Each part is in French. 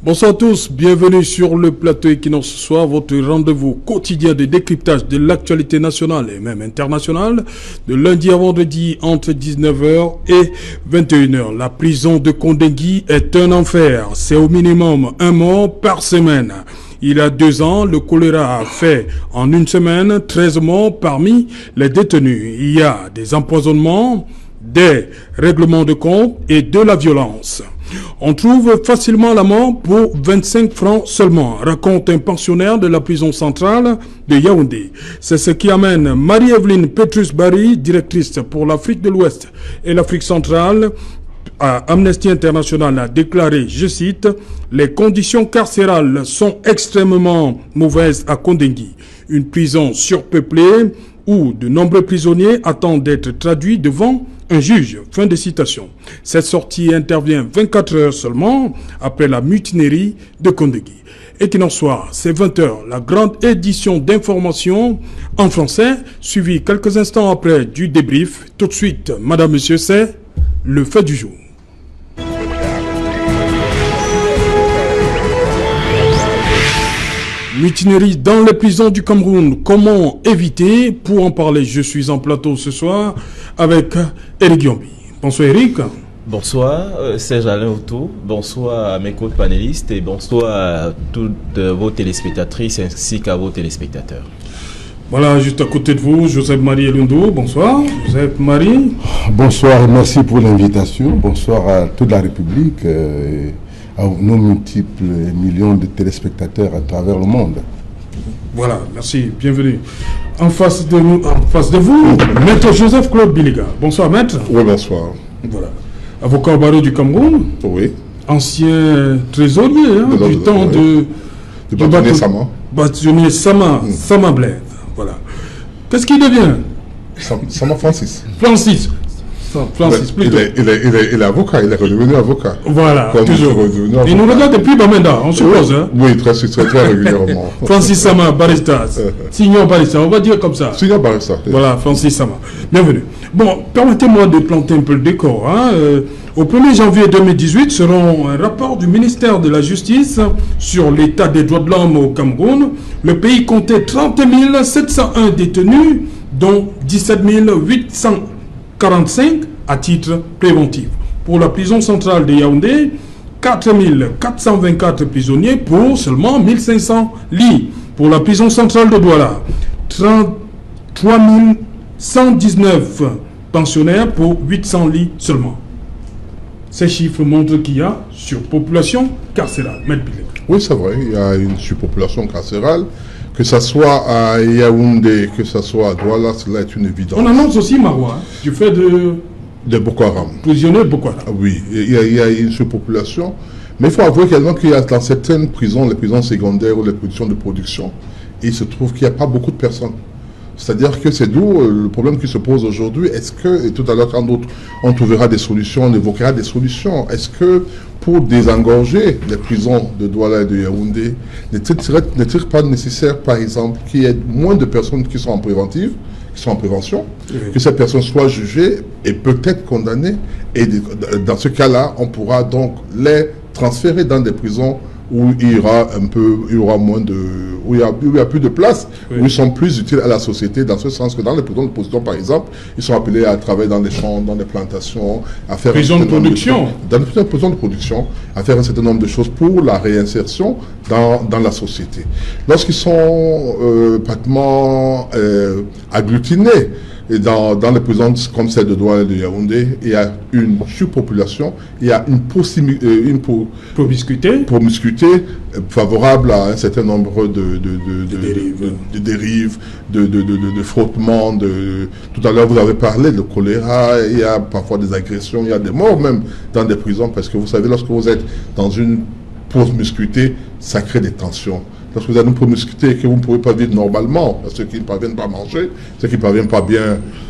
Bonsoir à tous, bienvenue sur le plateau Equinox ce soir, votre rendez-vous quotidien de décryptage de l'actualité nationale et même internationale, de lundi à vendredi entre 19h et 21h. La prison de Kondengui est un enfer, c'est au minimum un mort par semaine. Il y a 2 ans, le choléra a fait en une semaine 13 morts parmi les détenus. Il y a des empoisonnements, des règlements de compte et de la violence. On trouve facilement la mort pour 25 francs seulement, raconte un pensionnaire de la prison centrale de Yaoundé. C'est ce qui amène Marie-Evelyne Petrus-Barry, directrice pour l'Afrique de l'Ouest et l'Afrique centrale, à Amnesty International a déclaré, je cite, « Les conditions carcérales sont extrêmement mauvaises à Kondengui, une prison surpeuplée où de nombreux prisonniers attendent d'être traduits devant un juge. » Fin de citation. Cette sortie intervient 24 heures seulement après la mutinerie de Kondengui. Et qu'il en soit, c'est 20h, la grande édition d'information en français, suivie quelques instants après du débrief. Tout de suite, madame, monsieur, c'est le fait du jour. Mutinerie dans les prisons du Cameroun. Comment éviter? Pour en parler, je suis en plateau ce soir avec Eric Giombi. Bonsoir Eric. Bonsoir Serge Alain Outou. Bonsoir à mes co-panélistes et bonsoir à toutes vos téléspectatrices ainsi qu'à vos téléspectateurs. Voilà, juste à côté de vous, Joseph-Marie Elundo. Bonsoir. Joseph-Marie. Bonsoir et merci pour l'invitation. Bonsoir à toute la République. À nos multiples millions de téléspectateurs à travers le monde. Voilà, merci, bienvenue. En face de vous, Maître Joseph-Claude Biliga. Bonsoir, Maître. Oui, bonsoir. Voilà. Avocat au barreau du Cameroun. Oui. Ancien trésorier du temps de bâtonnier Sama. Bâtonnier Sama, Sama Blaise. Voilà. Qu'est-ce qu'il devient? Sama Francis. Francis, plutôt. Il est avocat, il est redevenu avocat. Voilà, toujours. Il nous regarde depuis Bamenda, on suppose. Hein? Oui, très régulièrement. Francis Sama, barista. Signor barista, on va dire comme ça. Signor barista. Voilà, Francis Sama. Bienvenue. Bon, permettez-moi de planter un peu le décor. Au 1er janvier 2018 seront un rapport du ministère de la Justice sur l'état des droits de l'homme au Cameroun. Le pays comptait 30 701 détenus, dont 17 845 à titre préventif. Pour la prison centrale de Yaoundé, 4 424 prisonniers pour seulement 1500 lits. Pour la prison centrale de Douala, 33 119 pensionnaires pour 800 lits seulement. Ces chiffres montrent qu'il y a surpopulation carcérale. Oui, c'est vrai, il y a une surpopulation carcérale. Que ce soit à Yaoundé, que ce soit à Douala, cela est une évidence. On annonce aussi Marois, du fait de Boko Haram. Prisonniers de Boko Haram. Oui, il y a une surpopulation. Mais il faut avouer également qu'il y a dans certaines prisons, les prisons secondaires ou les prisons de production, il se trouve qu'il n'y a pas beaucoup de personnes. C'est-à-dire que c'est d'où le problème qui se pose aujourd'hui. Est-ce que, et tout à l'heure quand d'autres on trouvera des solutions, on évoquera des solutions, est-ce que pour désengorger les prisons de Douala et de Yaoundé, n'est-il pas nécessaire, par exemple, qu'il y ait moins de personnes qui sont en préventive, qui sont en prévention, que ces personnes soient jugées et peut-être condamnées, et dans ce cas-là, on pourra donc les transférer dans des prisons où il y aura où il y a plus de place, où ils sont plus utiles à la société, dans ce sens que dans les prisons de production, par exemple, ils sont appelés à travailler dans les champs, dans les plantations, à faire prisons de production. Dans les prisons de production, à faire un certain nombre de choses pour la réinsertion dans la société. Lorsqu'ils sont pratiquement agglutinés, et dans les prisons comme celle de Douala et de Yaoundé, il y a une surpopulation, il y a une promiscuité favorable à un certain nombre de dérives, de frottements. Tout à l'heure, vous avez parlé de choléra, il y a parfois des agressions, il y a des morts même dans des prisons, parce que vous savez, lorsque vous êtes dans une promiscuité, ça crée des tensions. Lorsque vous avez une promiscuité et que vous ne pouvez pas vivre normalement, ceux qui ne parviennent pas à manger, ceux qui ne parviennent pas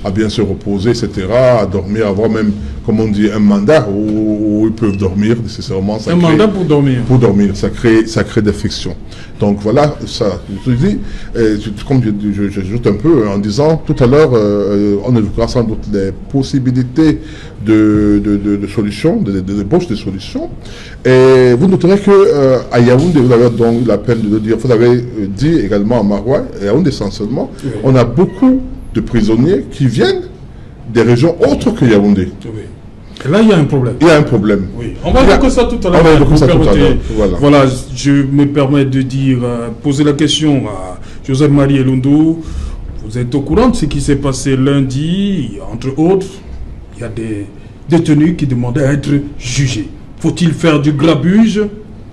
à bien se reposer, etc., à dormir, avoir même, comme on dit, un mandat où ils peuvent dormir nécessairement. Mandat pour dormir. Pour dormir, ça crée des frictions. Donc voilà, ça, je te dis, comme j'ajoute un peu en disant tout à l'heure, on évoquera sans doute les possibilités de solutions, de débauche de solutions. Et vous noterez qu'à Yaoundé, vous avez donc eu la peine de le dire, vous avez dit également à Maroua, et à Yaoundé essentiellement, on a beaucoup de prisonniers qui viennent des régions autres que Yaoundé. Oui. Et là, il y a un problème. Il y a un problème. Oui. On va évoquer ça tout à l'heure. On va évoquer ça tout à l'heure. Voilà, je me permets de dire, poser la question à Joseph-Marie Elundou. Vous êtes au courant de ce qui s'est passé lundi, entre autres, il y a des détenus qui demandaient à être jugés. Faut-il faire du grabuge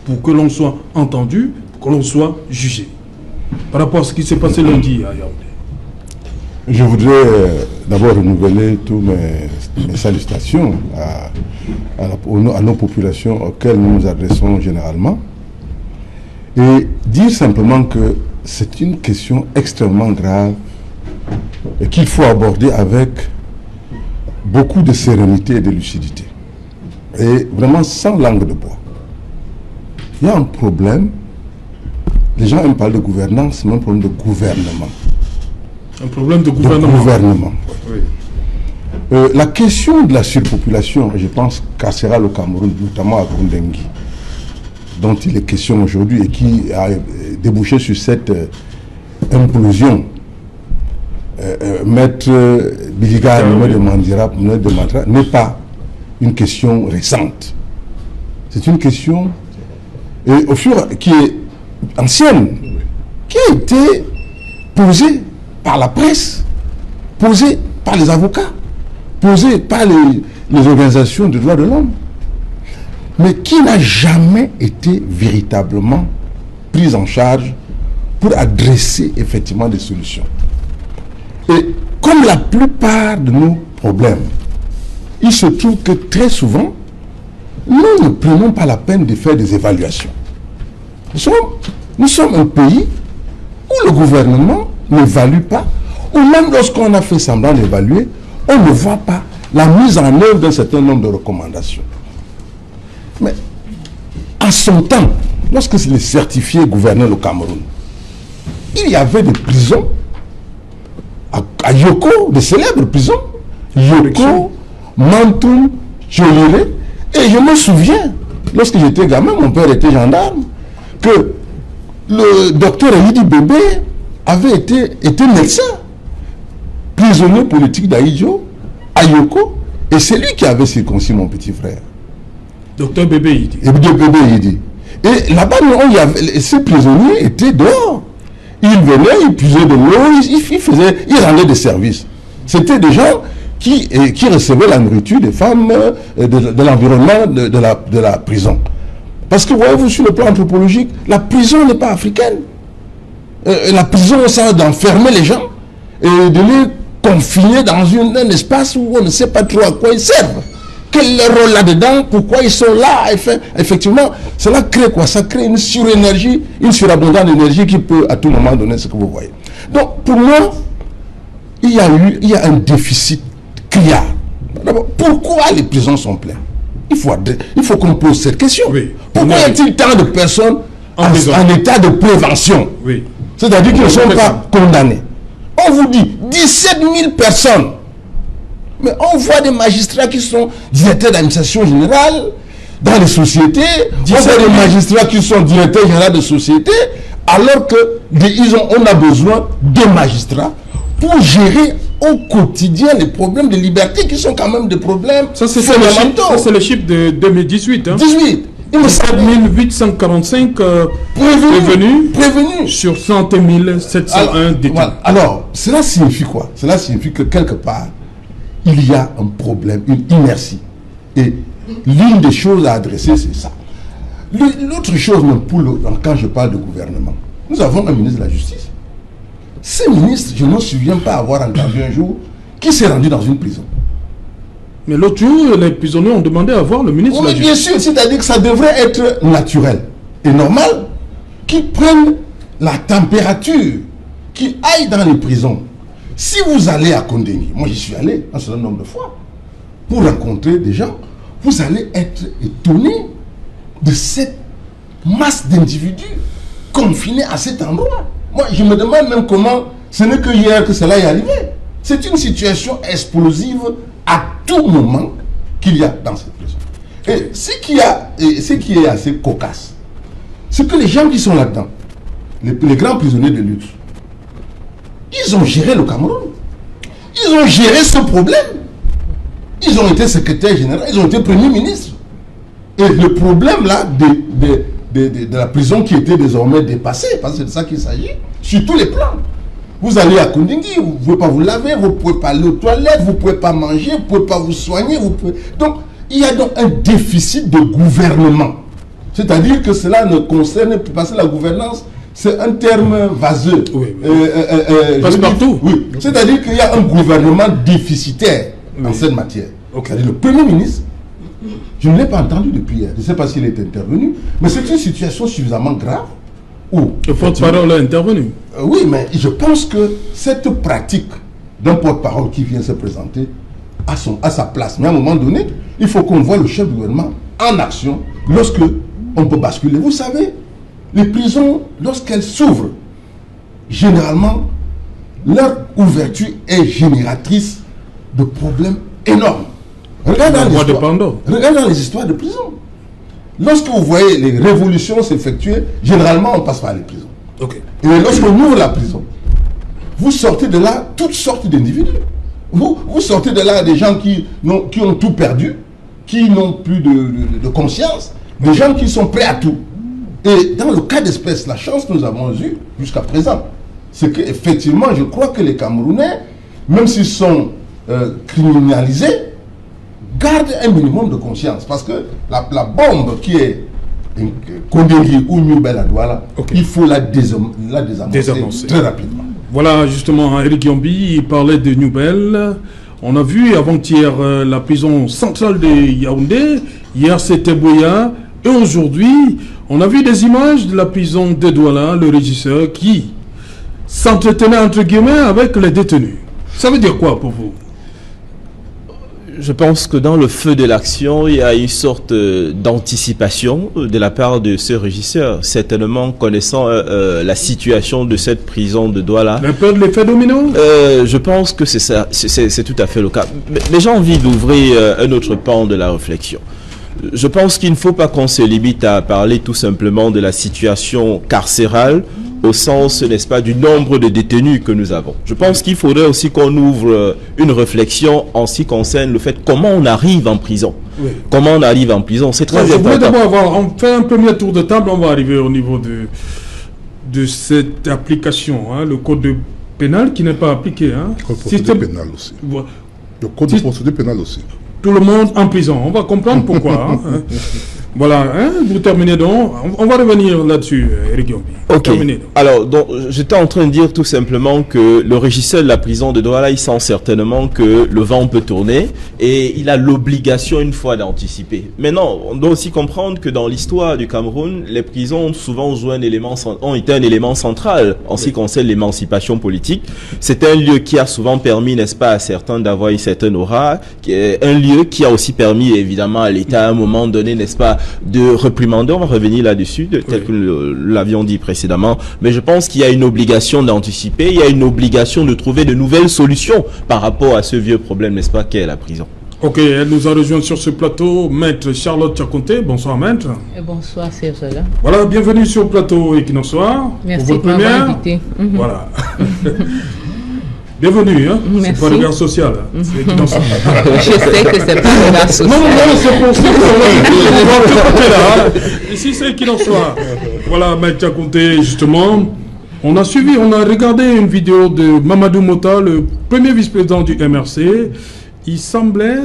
pour que l'on soit entendu, pour que l'on soit jugé? Par rapport à ce qui s'est passé lundi à Yaoundé. Je voudrais d'abord renouveler toutes mes salutations à nos populations auxquelles nous nous adressons généralement et dire simplement que c'est une question extrêmement grave et qu'il faut aborder avec beaucoup de sérénité et de lucidité et vraiment sans langue de bois. Il y a un problème, les gens aiment parler de gouvernance, mais un problème de gouvernement. Un problème de gouvernement. Oui. La question de la surpopulation, je pense, carcérale au Cameroun, notamment à Koundengui, dont il est question aujourd'hui et qui a débouché sur cette implosion. Maître Biliga, de Mandira, de Matra, n'est pas une question récente. C'est une question qui est ancienne, qui a été posée par la presse, posée par les avocats, posée par les organisations de droits de l'homme, mais qui n'a jamais été véritablement prise en charge pour adresser effectivement des solutions. Et comme la plupart de nos problèmes, il se trouve que très souvent, nous ne prenons pas la peine de faire des évaluations. Nous sommes un pays où le gouvernement n'évalue pas, ou même lorsqu'on a fait semblant d'évaluer, on ne voit pas la mise en œuvre d'un certain nombre de recommandations. Mais en son temps, lorsque les certifiés gouvernaient le Cameroun, il y avait des prisons à Yoko, de célèbres prisons, Yoko, Mantoum, Tcholiré, et je me souviens, lorsque j'étais gamin, mon père était gendarme, que le docteur Aïdi Bébé avait été médecin, prisonnier politique d'Aïdjo, à Yoko, et c'est lui qui avait circoncis mon petit frère. Docteur Bébé Yidi. Et là-bas, ces prisonniers étaient dehors. Ils venaient, ils puisaient de l'eau, ils rendaient des services. C'était des gens qui recevaient la nourriture des femmes, de l'environnement de la prison. Parce que, voyez-vous, sur le plan anthropologique, la prison n'est pas africaine. La prison, c'est d'enfermer les gens et de les confiner dans un espace où on ne sait pas trop à quoi ils servent. Quel est leur rôle là-dedans? Pourquoi ils sont là? Effectivement, cela crée quoi? Ça crée une surénergie, une surabondance d'énergie qui peut à tout moment donner ce que vous voyez. Donc, pour moi, il y a un déficit criard. D'abord, pourquoi les prisons sont pleines? Il faut qu'on pose cette question. Oui. Pourquoi y a-t-il tant de personnes en état de prévention? Oui. C'est-à-dire qu'ils ne sont pas condamnés. On vous dit 17 000 personnes. Mais on voit des magistrats qui sont directeurs d'administration générale dans les sociétés. On voit des magistrats qui sont directeurs généraux de sociétés, alors qu'on a besoin de magistrats pour gérer au quotidien les problèmes de liberté qui sont quand même des problèmes fondamentaux. Ça, c'est le chiffre de 2018. Hein. 18. 7845 prévenus sur 100 701 détenus. Voilà. Alors, cela signifie quoi? Cela signifie que quelque part, il y a un problème, une inertie. Et l'une des choses à adresser, c'est ça. L'autre chose, même quand je parle de gouvernement, nous avons un ministre de la Justice. Ce ministre, je ne me souviens pas avoir entendu un jour qui s'est rendu dans une prison. Mais l'autre jour, les prisonniers ont demandé à voir le ministre de la Justice. Bien sûr, c'est-à-dire que ça devrait être naturel et normal qu'ils prennent la température, qu'ils aillent dans les prisons. Si vous allez à Koundengui, moi j'y suis allé un certain nombre de fois, pour rencontrer des gens, vous allez être étonné de cette masse d'individus confinés à cet endroit. Moi, je me demande même comment, ce n'est que hier que cela est arrivé. C'est une situation explosive à tout moment qu'il y a dans cette prison. Et ce qui est assez cocasse, c'est que les gens qui sont là-dedans, les grands prisonniers de lutte, ils ont géré le Cameroun. Ils ont géré ce problème. Ils ont été secrétaires généraux, ils ont été premiers ministres. Et le problème là de la prison qui était désormais dépassée, parce que c'est de ça qu'il s'agit, sur tous les plans. Vous allez à Kundingi, vous ne pouvez pas vous laver, vous ne pouvez pas aller aux toilettes, vous ne pouvez pas manger, vous ne pouvez pas vous soigner. Donc, il y a donc un déficit de gouvernement. C'est-à-dire que cela ne concerne plus, parce que la gouvernance, c'est un terme vaseux. Oui. Passe partout. Oui. C'est-à-dire qu'il y a un gouvernement déficitaire en cette matière. Okay. Le Premier ministre, je ne l'ai pas entendu depuis hier. Je ne sais pas s'il est intervenu, mais c'est une situation suffisamment grave. Le porte-parole a intervenu. Oui, mais je pense que cette pratique d'un porte-parole qui vient se présenter à sa place, mais à un moment donné, il faut qu'on voit le chef du gouvernement en action lorsque on peut basculer. Vous savez, les prisons, lorsqu'elles s'ouvrent, généralement, leur ouverture est génératrice de problèmes énormes. Regardez les histoires de prison. Lorsque vous voyez les révolutions s'effectuer, généralement on passe par les prisons. Okay. Et lorsqu'on ouvre la prison, vous sortez de là toutes sortes d'individus. Vous sortez de là des gens qui ont tout perdu, qui n'ont plus de conscience, des gens qui sont prêts à tout. Et dans le cas d'espèce, la chance que nous avons eue jusqu'à présent, c'est qu'effectivement, je crois que les Camerounais, même s'ils sont criminalisés, gardent un minimum de conscience. Parce que la bombe qui est Kondéli ou New-Bel-Adouala, il faut la désamorcer très rapidement. Voilà, justement, Eric Yombi, il parlait de New-Bel. On a vu avant-hier la prison centrale de Yaoundé. Hier, c'était Boya. Et aujourd'hui, on a vu des images de la prison de Douala, le régisseur, qui s'entretenait entre guillemets avec les détenus. Ça veut dire quoi pour vous? Je pense que dans le feu de l'action, il y a une sorte d'anticipation de la part de ce régisseur, certainement connaissant la situation de cette prison de Douala. La peur de l'effet domino? Je pense que c'est ça, c'est tout à fait le cas. Mais j'ai envie d'ouvrir un autre pan de la réflexion. Je pense qu'il ne faut pas qu'on se limite à parler tout simplement de la situation carcérale au sens, n'est-ce pas, du nombre de détenus que nous avons. Je pense qu'il faudrait aussi qu'on ouvre une réflexion en ce qui concerne le fait comment on arrive en prison. Oui. Comment on arrive en prison, c'est très important. Je voulais d'abord on fait un premier tour de table, on va arriver au niveau de cette application, hein, le code pénal qui n'est pas appliqué. Hein. Le code de procédure pénale aussi. Le code de procédure pénale aussi. Tout le monde en prison. On va comprendre pourquoi. Hein. Voilà, hein, vous terminez donc. On va revenir là-dessus, Eric Yombi. Ok. Alors, j'étais en train de dire tout simplement que le régisseur de la prison de Douala, il sent certainement que le vent peut tourner et il a l'obligation une fois d'anticiper. Maintenant, on doit aussi comprendre que dans l'histoire du Cameroun, les prisons ont souvent joué ont été un élément central en ce qui concerne l'émancipation politique. C'est un lieu qui a souvent permis, n'est-ce pas, à certains d'avoir une certaine aura, un lieu qui a aussi permis évidemment à l'État à un moment donné, n'est-ce pas, de réprimander. On va revenir là-dessus, tel que l'avions dit précédemment. Mais je pense qu'il y a une obligation d'anticiper, il y a une obligation de trouver de nouvelles solutions par rapport à ce vieux problème, n'est-ce pas, qu'est la prison. Ok, elle nous a rejoint sur ce plateau, Maître Charlotte Tchakonté. Bonsoir, Maître. Et bonsoir, Serge. Voilà, bienvenue sur le plateau Equinox Soir. Merci pour votre première. Invité. Voilà. Bienvenue, hein. C'est pas le regard social. Hein. C'est Equinox Soir. Je sais que c'est pas le regard social. Non, c'est pour ça que ici, c'est Equinox Soir. Voilà, Maître Tchakonté, justement. On a regardé une vidéo de Mamadou Mota, le premier vice-président du MRC. Il semblait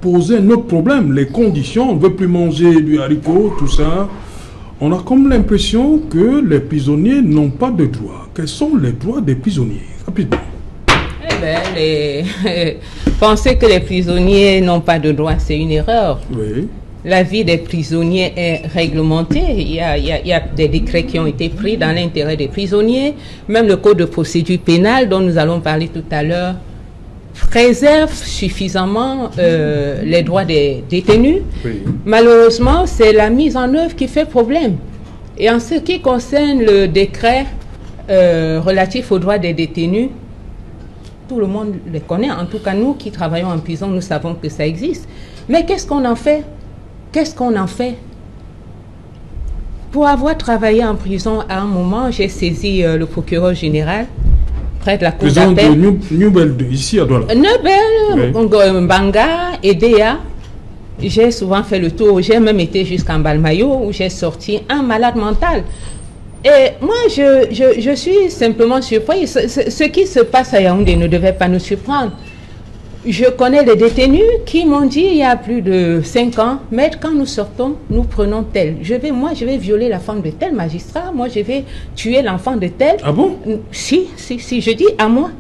poser un autre problème, les conditions. On ne veut plus manger du haricot, tout ça. On a comme l'impression que les prisonniers n'ont pas de droits. Quels sont les droits des prisonniers? Rapidement. Penser que les prisonniers n'ont pas de droits, c'est une erreur. Oui. La vie des prisonniers est réglementée. Il y a des décrets qui ont été pris dans l'intérêt des prisonniers. Même le code de procédure pénale dont nous allons parler tout à l'heure préserve suffisamment les droits des détenus. Oui. Malheureusement, c'est la mise en œuvre qui fait problème. Et en ce qui concerne le décret relatif aux droits des détenus, tout le monde le connaît. En tout cas, nous qui travaillons en prison, nous savons que ça existe. Mais qu'est-ce qu'on en fait? Qu'est-ce qu'on en fait? Pour avoir travaillé en prison, à un moment, j'ai saisi le procureur général près de la cour d'appel. Prison de Newbel, ici à Douala. Newbel, oui. Mbanga, Edea. J'ai souvent fait le tour. J'ai même été jusqu'en Balmayo où j'ai sorti un malade mental. Et moi, je suis simplement surpris. Ce qui se passe à Yaoundé ne devait pas nous surprendre. Je connais les détenus qui m'ont dit il y a plus de 5 ans, maître, quand nous sortons, nous prenons tel. Je vais violer la femme de tel magistrat, moi je vais tuer l'enfant de tel. Ah bon? Si, je dis à moi.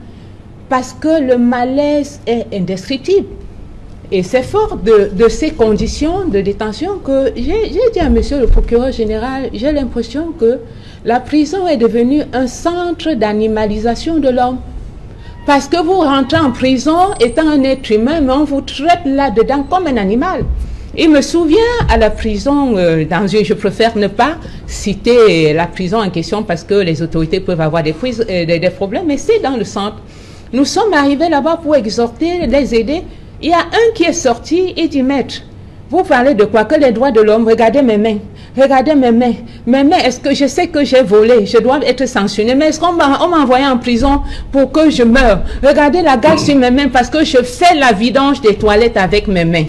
Parce que le malaise est indescriptible. Et c'est fort de ces conditions de détention que j'ai dit à monsieur le procureur général, j'ai l'impression que la prison est devenue un centre d'animalisation de l'homme. Parce que vous rentrez en prison étant un être humain, mais on vous traite là-dedans comme un animal. Il me souvient à la prison, je préfère ne pas citer la prison en question parce que les autorités peuvent avoir des problèmes, mais c'est dans le centre. Nous sommes arrivés là-bas pour exhorter, les aider. Il y a un qui est sorti et dit, maître, vous parlez de quoi? Que les droits de l'homme, regardez mes mains. Regardez mes mains. Mes mains, est-ce que je sais que j'ai volé? Je dois être sanctionné. Mais est-ce qu'on m'a envoyé en prison pour que je meure? Regardez la gale sur mes mains parce que je fais la vidange des toilettes avec mes mains.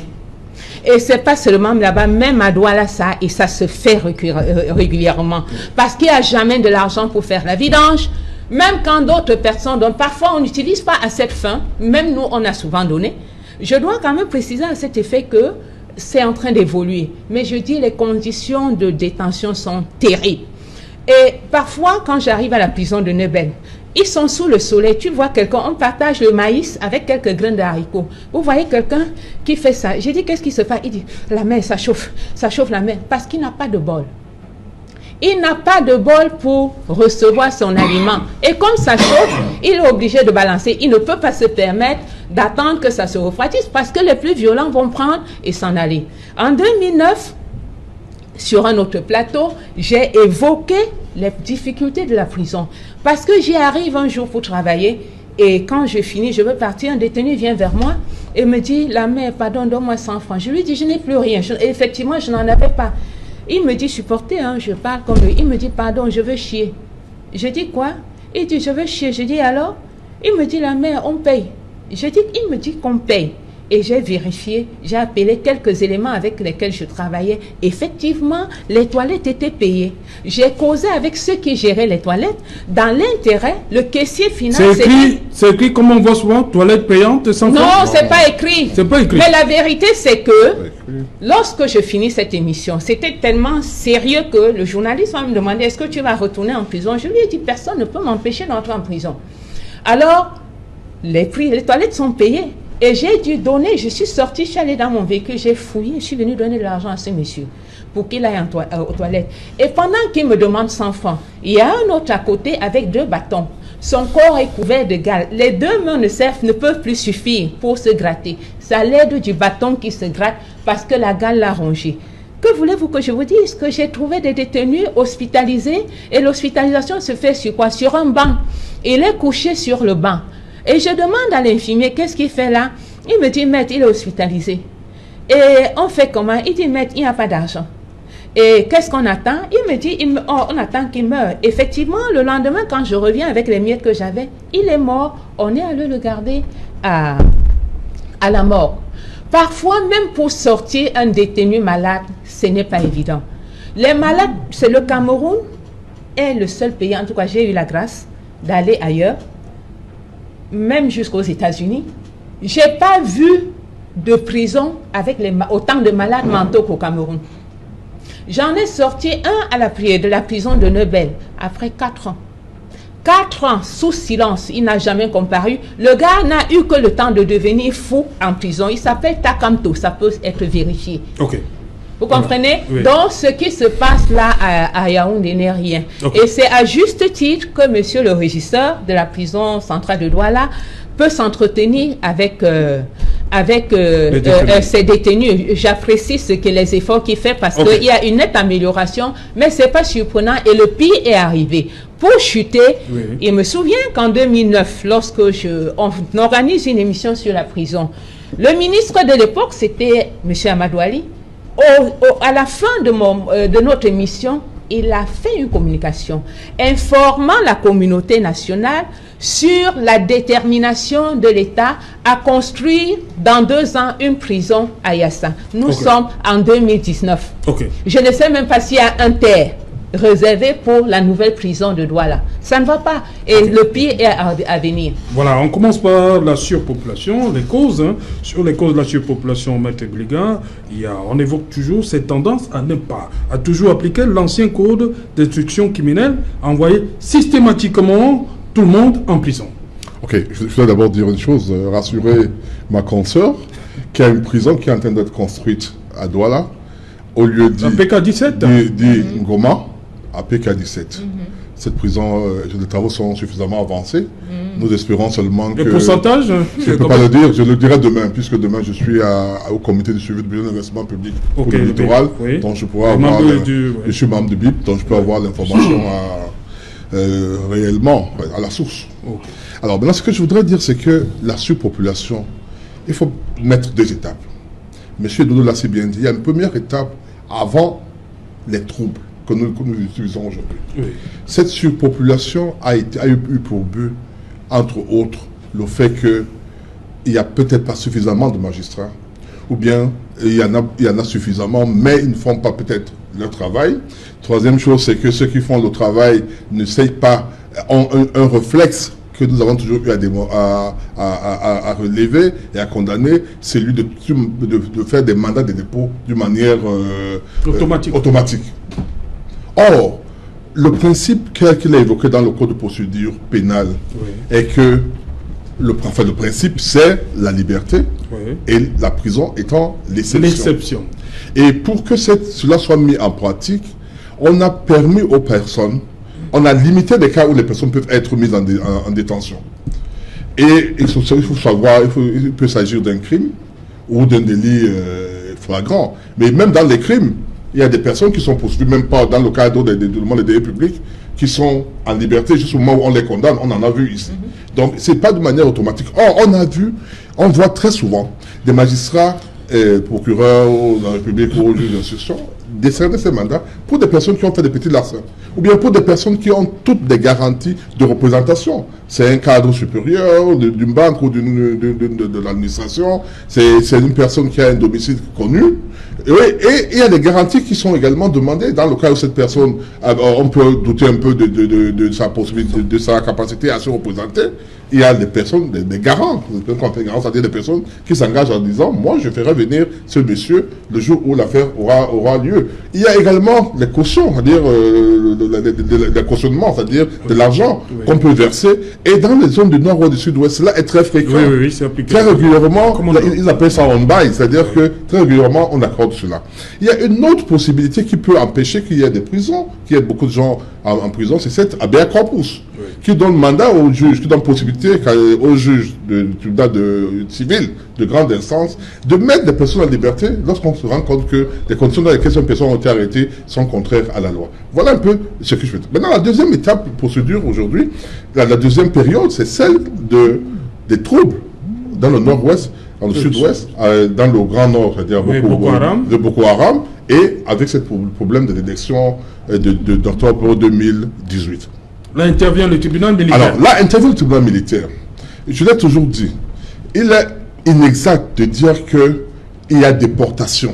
Et c'est pas seulement là-bas, même à Douala, et ça se fait régulièrement. Parce qu'il n'y a jamais de l'argent pour faire la vidange. Même quand d'autres personnes donnent, parfois on n'utilise pas à cette fin, même nous on a souvent donné. Je dois quand même préciser à cet effet que c'est en train d'évoluer. Mais je dis les conditions de détention sont terribles. Et parfois, quand j'arrive à la prison de Newbel, ils sont sous le soleil. Tu vois quelqu'un, on partage le maïs avec quelques grains de haricots. Vous voyez quelqu'un qui fait ça. J'ai dit, qu'est-ce qui se passe? Il dit, la main, ça chauffe la main. Parce qu'il n'a pas de bol. Il n'a pas de bol pour recevoir son aliment. Et comme ça chauffe, il est obligé de balancer. Il ne peut pas se permettre d'attendre que ça se refroidisse parce que les plus violents vont prendre et s'en aller. En 2009, sur un autre plateau, j'ai évoqué les difficultés de la prison. Parce que j'y arrive un jour pour travailler et quand je finis, je veux partir, un détenu vient vers moi et me dit, la mère, pardon, donne-moi 100 francs. Je lui dis, je n'ai plus rien. Effectivement, je n'en avais pas. Il me dit, supporter, hein, je parle comme lui. Il me dit, pardon, je veux chier. Je dis, quoi? Il dit, je veux chier. Je dis, alors? Il me dit, la mère, on paye. Je dis, il me dit qu'on paye. Et j'ai vérifié, j'ai appelé quelques éléments avec lesquels je travaillais. Effectivement, les toilettes étaient payées. J'ai causé avec ceux qui géraient les toilettes. Dans l'intérêt, le caissier final... C'est écrit comme on voit souvent, toilettes payantes sans francs. Non, c'est pas écrit. C'est pas écrit. Mais la vérité, c'est que lorsque je finis cette émission, c'était tellement sérieux que le journaliste va me demander, est-ce que tu vas retourner en prison? Je lui ai dit, personne ne peut m'empêcher d'entrer en prison. Alors, les toilettes sont payées. Et j'ai dû donner, je suis sortie, je suis allée dans mon véhicule, j'ai fouillé, je suis venue donner de l'argent à ce monsieur pour qu'il aille aux toilettes. Et pendant qu'il me demande 100 francs, il y a un autre à côté avec 2 bâtons. Son corps est couvert de gales. Les 2 mains ne peuvent plus suffire pour se gratter. C'est à l'aide du bâton qui se gratte parce que la gale l'a rongé. Que voulez-vous que je vous dise? Que j'ai trouvé des détenus hospitalisés et l'hospitalisation se fait sur quoi? Sur un banc. Il est couché sur le banc. Et je demande à l'infirmier, qu'est-ce qu'il fait là? Il me dit, maître, il est hospitalisé. Et on fait comment? Il dit, maître, il n'y a pas d'argent. Et qu'est-ce qu'on attend? Il me dit, on attend qu'il meure. Effectivement, le lendemain, quand je reviens avec les miettes que j'avais, il est mort. On est allé le garder à la mort. Parfois, même pour sortir un détenu malade, ce n'est pas évident. Les malades, c'est le Cameroun, est le seul pays, en tout cas, j'ai eu la grâce d'aller ailleurs, même jusqu'aux États-Unis, je n'ai pas vu de prison avec autant de malades mentaux qu'au Cameroun. J'en ai sorti un de la prison de Newbel, après 4 ans. 4 ans sous silence, il n'a jamais comparu. Le gars n'a eu que le temps de devenir fou en prison. Il s'appelle Takamto, ça peut être vérifié. Ok. Vous comprenez? Oui. Donc, ce qui se passe là à Yaoundé n'est rien. Okay. Et c'est à juste titre que monsieur le régisseur de la prison centrale de Douala peut s'entretenir avec avec ces détenus. J'apprécie les efforts qu'il fait parce qu'il y a une nette amélioration, mais c'est pas surprenant et le pire est arrivé. Pour chuter, il me souvient qu'en 2009, lorsque on organise une émission sur la prison, le ministre de l'époque, c'était M. Amadou Ali. À la fin de notre émission, il a fait une communication informant la communauté nationale sur la détermination de l'État à construire dans 2 ans une prison à Yassa. Nous sommes en 2019. Je ne sais même pas s'il y a un terre réservé pour la nouvelle prison de Douala. Ça ne va pas. Et le pire est à venir. Voilà, on commence par la surpopulation, les causes. Sur les causes de la surpopulation, Maître Bliga, on évoque toujours cette tendance à toujours appliquer l'ancien code d'instruction criminelle, envoyer systématiquement tout le monde en prison. Ok, je dois d'abord dire une chose, rassurer ma consoeur, qu'il y a une prison qui est en train d'être construite à Douala, au lieu dit Ngoma, à PK17. Cette prison, les travaux sont suffisamment avancés. Nous espérons seulement que... Le pourcentage je ne peux pas le dire, je le dirai demain, puisque demain je suis au comité de suivi de budget d'investissement public pour le littoral, dont je pourrais avoir... Je suis membre du BIP, donc je peux avoir l'information réellement à la source. Alors maintenant, ce que je voudrais dire, c'est que la surpopulation, il faut mettre 2 étapes. Monsieur Dodo l'a si bien dit, il y a une première étape avant les troubles que nous utilisons aujourd'hui. Cette surpopulation a eu pour but, entre autres, le fait qu'il n'y a peut-être pas suffisamment de magistrats, ou bien il y en a suffisamment, mais ils ne font pas peut-être leur travail. Troisième chose, c'est que ceux qui font le travail n'essayent pas, ont un réflexe que nous avons toujours eu à relever et à condamner, c'est celui de faire des mandats de dépôt d'une manière automatique. Or, le principe qu'il a évoqué dans le code de procédure pénale est que le principe, c'est la liberté et la prison étant l'exception. Et pour que cela soit mis en pratique, on a permis aux personnes, on a limité les cas où les personnes peuvent être mises en détention. Et il faut savoir, il peut s'agir d'un crime ou d'un délit flagrant. Mais même dans les crimes, il y a des personnes qui sont poursuivies, même pas dans le cadre des délits publics, qui sont en liberté jusqu'au moment où on les condamne. On en a vu ici. Donc, ce n'est pas de manière automatique. Or, on voit très souvent des magistrats, procureurs de la République ou juges d'instruction décerner ces mandats pour des personnes qui ont fait des petits larcins, ou bien pour des personnes qui ont toutes des garanties de représentation. C'est un cadre supérieur d'une banque ou de l'administration, c'est une personne qui a un domicile connu, et il y a des garanties qui sont également demandées dans le cas où cette personne, on peut douter un peu de sa possibilité, de sa capacité à se représenter. Il y a des personnes, des garants, c'est-à-dire des personnes qui s'engagent en disant, moi je ferai venir ce monsieur le jour où l'affaire aura lieu. Il y a également les cautions, c'est-à-dire les cautionnements, c'est-à-dire de l'argent qu'on peut verser. Et dans les zones du nord ou du sud-ouest, cela est très fréquent. Oui, c'est appliqué. Très régulièrement, ils appellent ça on buy, c'est-à-dire que très régulièrement on accorde cela. Il y a une autre possibilité qui peut empêcher qu'il y ait des prisons, qu'il y ait beaucoup de gens en prison, c'est cette habeas corpus, qui donne mandat au juge, qui donne possibilité au juge du tribunal civil de grande instance de mettre des personnes en liberté lorsqu'on se rend compte que les conditions dans lesquelles ces personnes ont été arrêtées sont contraires à la loi. Voilà un peu ce que je veux dire. Maintenant, la deuxième étape de procédure aujourd'hui, la deuxième période, c'est celle des troubles dans le nord-ouest, dans le sud-ouest, dans le grand nord, c'est-à-dire de Boko Haram, et avec ce problème de l'élection d'octobre 2018. Là intervient le tribunal militaire. Alors, là intervient le tribunal militaire. Je l'ai toujours dit, il est inexact de dire qu'il y a déportation.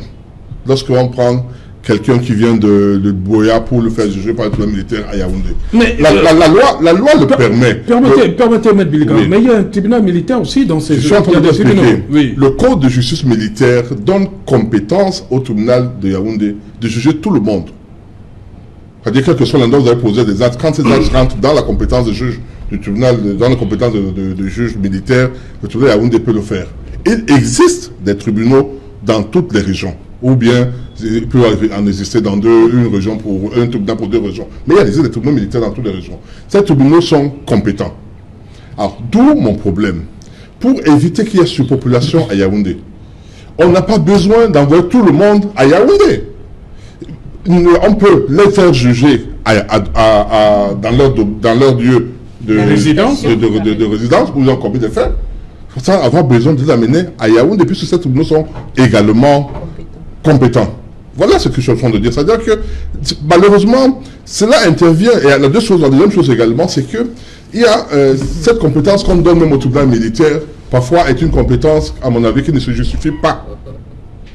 Lorsqu'on prend quelqu'un qui vient de Boya pour le faire juger par le tribunal militaire à Yaoundé. Mais la loi le permet. Permettez, M. Biliga, mais il y a un tribunal militaire aussi dans ces... Je suis en train d'expliquer. Le code de justice militaire donne compétence au tribunal de Yaoundé de juger tout le monde. C'est-à-dire, quel que soit l'endroit où vous avez posé des actes, quand ces actes rentrent dans la compétence de juge du tribunal, dans la compétence de juge militaire, le tribunal Yaoundé peut le faire. Il existe des tribunaux dans toutes les régions, ou bien il peut en exister dans un tribunal pour 2 régions. Mais il y a des tribunaux militaires dans toutes les régions. Ces tribunaux sont compétents. Alors, d'où mon problème. pour éviter qu'il y ait surpopulation à Yaoundé. On n'a pas besoin d'envoyer tout le monde à Yaoundé. On peut les faire juger dans leur lieu de résidence, où ils ont commis des faits, sans avoir besoin de les amener à Yaoundé, puisque ces tribunaux sont également compétents. Voilà ce que je suis en train de dire. C'est-à-dire que, malheureusement, cela intervient, et la deuxième chose également, c'est que il y a cette compétence qu'on donne même au tribunal militaire, parfois est une compétence, à mon avis, qui ne se justifie pas.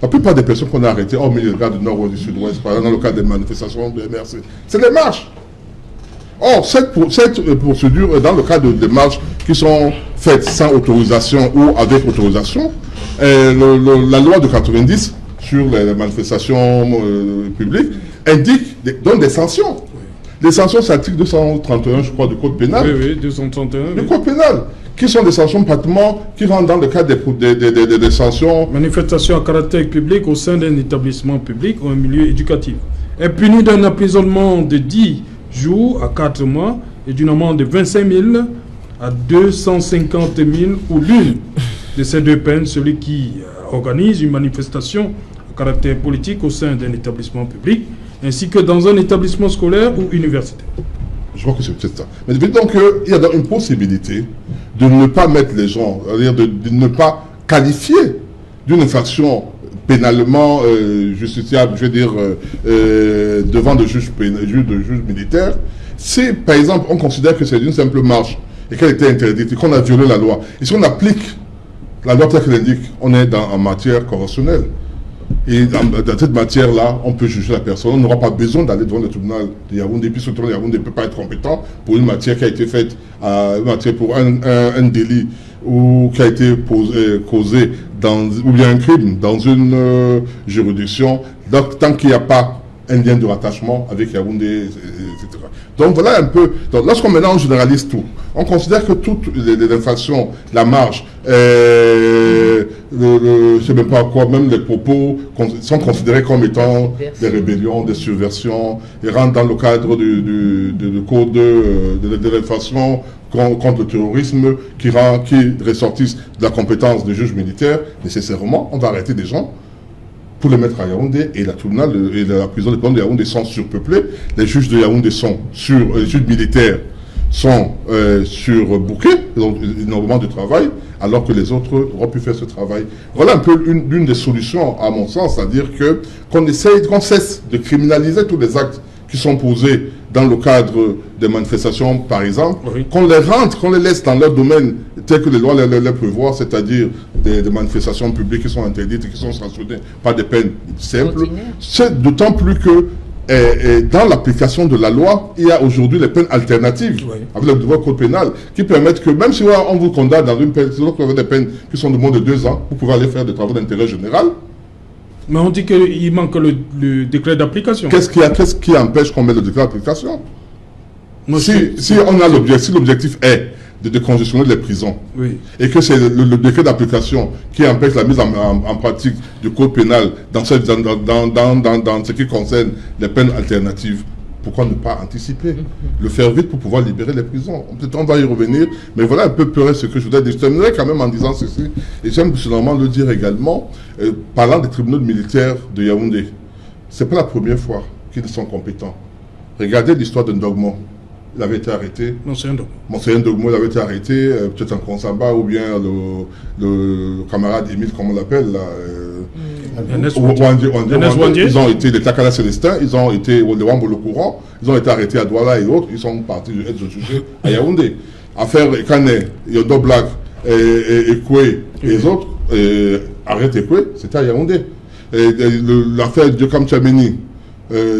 La plupart des personnes qu'on a arrêtées, hormis les gars du nord-ouest du sud-ouest, par exemple, dans le cadre des manifestations de MRC, c'est les marches. Or, cette procédure, dans le cadre des marches qui sont faites sans autorisation ou avec autorisation, la loi de 90 sur les manifestations publiques donne des sanctions. Les sanctions, c'est l'article 231, je crois, du Code pénal. Oui, 231. Du Code pénal, qui sont des sanctions pratiquement qui rentrent dans le cadre des sanctions. Manifestation à caractère public au sein d'un établissement public ou un milieu éducatif. Est puni d'un emprisonnement de 10 jours à 4 mois et d'une amende de 25 000 à 250 000 ou l'une de ces deux peines, celui qui organise une manifestation à caractère politique au sein d'un établissement public, ainsi que dans un établissement scolaire ou universitaire. Je crois que c'est peut-être ça. Mais donc, il y a donc une possibilité de ne pas mettre les gens, c'est-à-dire de ne pas qualifier d'une infraction pénalement justiciable, je veux dire, devant de juges militaires, si, par exemple, on considère que c'est une simple marche et qu'elle était interdite et qu'on a violé la loi, et si on applique la loi telle qu'elle indique, on est en matière correctionnelle. Et dans cette matière-là, on peut juger la personne. On n'aura pas besoin d'aller devant le tribunal de Yaoundé, puisque le tribunal de Yaoundé ne peut pas être compétent pour une matière qui a été faite, pour un délit ou qui a été causé ou bien un crime dans une juridiction, donc, tant qu'il n'y a pas un lien de rattachement avec Yaoundé, etc. Donc voilà un peu. Lorsqu'on maintenant on généralise tout, on considère que toutes les infractions, la marche, je ne sais même pas quoi, même les propos sont considérés comme étant des rébellions, des subversions, et rentrent dans le cadre du code de l'infraction contre le terrorisme qui ressortissent de la compétence des juges militaires. Nécessairement, on va arrêter des gens pour les mettre à Yaoundé, et la prison de Yaoundé sont surpeuplées. Les juges de Yaoundé les juges militaires sont surbookés, ils ont énormément de travail, alors que les autres auraient pu faire ce travail. Voilà un peu l'une des solutions, à mon sens, c'est-à-dire qu'on cesse de criminaliser tous les actes qui sont posés dans le cadre des manifestations, par exemple, oui, qu'on les laisse dans leur domaine tel que les lois les prévoient, c'est-à-dire des manifestations publiques qui sont interdites et qui sont sanctionnées par des peines simples. C'est d'autant plus que dans l'application de la loi, il y a aujourd'hui les peines alternatives, oui, avec le nouveau code pénal, qui permettent que même si on vous condamne dans une peine, si vous avez des peines qui sont de moins de 2 ans, vous pouvez aller faire des travaux d'intérêt général. Mais on dit qu'il manque le décret d'application. Qu'est-ce qui empêche qu'on mette le décret d'application? Si l'objectif est de décongestionner les prisons, oui, et que c'est le décret d'application qui empêche la mise en pratique du code pénal dans ce qui concerne les peines alternatives, pourquoi ne pas anticiper, le faire vite pour pouvoir libérer les prisons? Peut-être on va y revenir, mais voilà un peu ce que je voudrais dire. Je terminerai quand même en disant ceci, et j'aime personnellement le dire également, parlant des tribunaux militaires de Yaoundé. Ce n'est pas la première fois qu'ils sont compétents. Regardez l'histoire de Ndogmo. Il avait été arrêté. Monseigneur Ndogmo, il avait été arrêté, peut-être en Konsamba, ou bien le camarade Émile, comme on l'appelle, ils ont été, les Takala Célestins, ils ont été, les Wambo courant, ils ont été arrêtés à Douala et autres, ils sont partis être jugés à Yaoundé. Affaire Kane, Yodo Black, Ekwe et les autres, arrête Ekwe, c'était à Yaoundé. L'affaire Diokam Tchameni,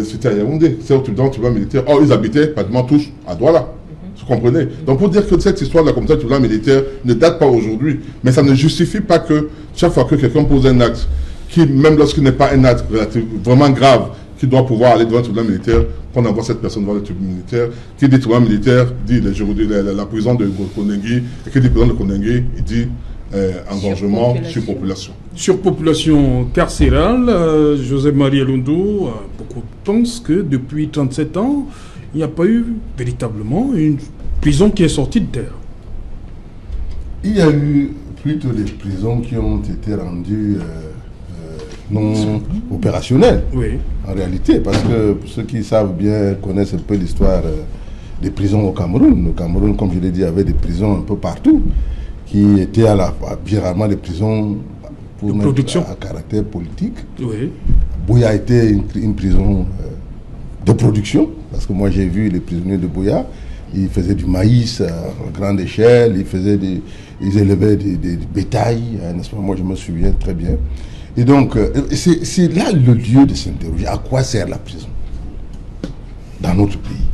c'était à Yaoundé, c'est au tribunal militaire. Or, ils habitaient pratiquement tous à Douala. Vous comprenez? Donc, pour dire que cette histoire de la communauté tribunal militaire ne date pas aujourd'hui, mais ça ne justifie pas que chaque fois que quelqu'un pose un acte, même lorsqu'il n'est pas un acte vraiment grave, qui doit pouvoir aller devant le tribunal militaire, qu'on envoie cette personne devant le tribunal militaire, qui dit tribunal militaire, dit la prison de Kondengi, et qui dit prison de Kondengi, il dit engorgement, surpopulation. Surpopulation carcérale, Joseph-Marie Elundou, beaucoup pensent que depuis 37 ans, il n'y a pas eu véritablement une prison qui est sortie de terre. Il y a eu plutôt des prisons qui ont été rendues non opérationnelles. Oui. En réalité, parce que pour ceux qui savent bien, connaissent un peu l'histoire des prisons au Cameroun. Au Cameroun, comme je l'ai dit, il y avait des prisons un peu partout qui étaient généralement des prisons pour de production à caractère politique. Oui. Buea était une prison de production, parce que moi j'ai vu les prisonniers de Buea, ils faisaient du maïs à grande échelle, ils élevaient des bétails, n'est-ce pas? Moi je me souviens très bien. Et donc, c'est là le lieu de s'interroger. À quoi sert la prison dans notre pays?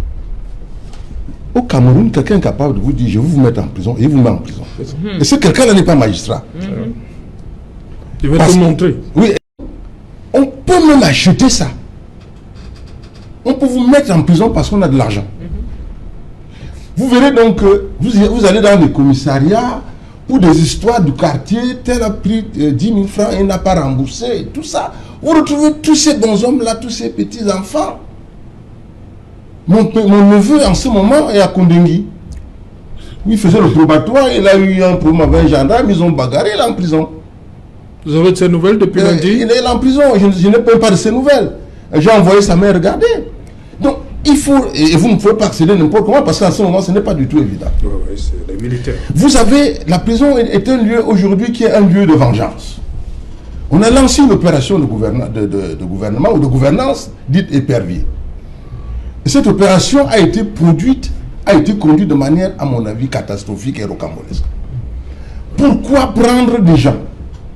Au Cameroun, quelqu'un est capable de vous dire, je vais vous mettre en prison, et il vous met en prison. Et ce quelqu'un-là n'est pas magistrat. Je vais te montrer. Oui, on peut même acheter ça. On peut vous mettre en prison parce qu'on a de l'argent. Vous verrez donc que vous allez dans des commissariats ou des histoires du quartier, tel a pris 10 000 francs et n'a pas remboursé, et tout ça. Vous retrouvez tous ces bons hommes-là, tous ces petits-enfants. Mon neveu, en ce moment, est à Kondengui. Il faisait le probatoire, il a eu un problème avec un gendarme, ils ont bagarré, il est en prison. Vous avez de ces nouvelles depuis lundi? Il est en prison, je n'ai pas de ces nouvelles. J'ai envoyé sa mère regarder. Donc, il faut, et vous ne pouvez pas accéder n'importe comment, parce qu'en ce moment, ce n'est pas du tout évident. Oui, c'est les militaires. Vous avez, la prison est un lieu aujourd'hui qui est un lieu de vengeance. On a lancé une opération de gouvernement ou de gouvernance dite épervier. Et cette opération a été conduite de manière, à mon avis, catastrophique et rocambolesque. Pourquoi prendre des gens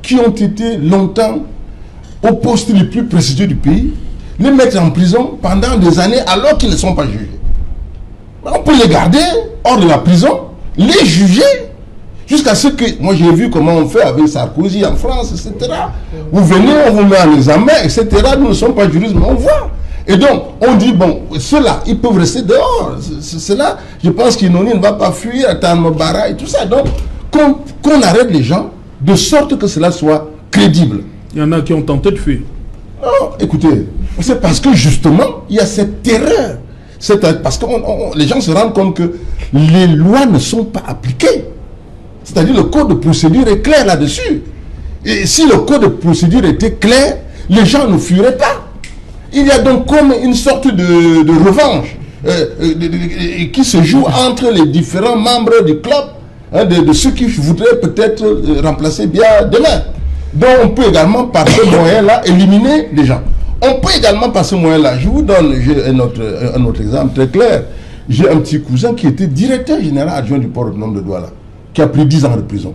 qui ont été longtemps au poste le plus prestigieux du pays, les mettre en prison pendant des années alors qu'ils ne sont pas jugés? On peut les garder hors de la prison, les juger, jusqu'à ce que... Moi j'ai vu comment on fait avec Sarkozy en France, etc. Vous venez, on vous met en examen, etc. Nous ne sommes pas juristes, mais on voit. Et donc, on dit, bon, ceux-là, ils peuvent rester dehors. Ceux-là, je pense qu'Inoni ne va pas fuir, attendre Mobara et tout ça. Donc, qu'on arrête les gens de sorte que cela soit crédible. Il y en a qui ont tenté de fuir. Non, écoutez, c'est parce que justement, il y a cette terreur. Parce que les gens se rendent compte que les lois ne sont pas appliquées. C'est-à-dire le code de procédure est clair là-dessus. Et si le code de procédure était clair, les gens ne fuiraient pas. Il y a donc comme une sorte de revanche qui se joue entre les différents membres du club, de ceux qui voudraient peut-être remplacer bien demain. Donc on peut également par ce moyen-là éliminer les gens. On peut également par ce moyen-là, je vous donne un autre exemple très clair. J'ai un petit cousin qui était directeur général adjoint du port autonome de Douala, qui a pris 10 ans de prison.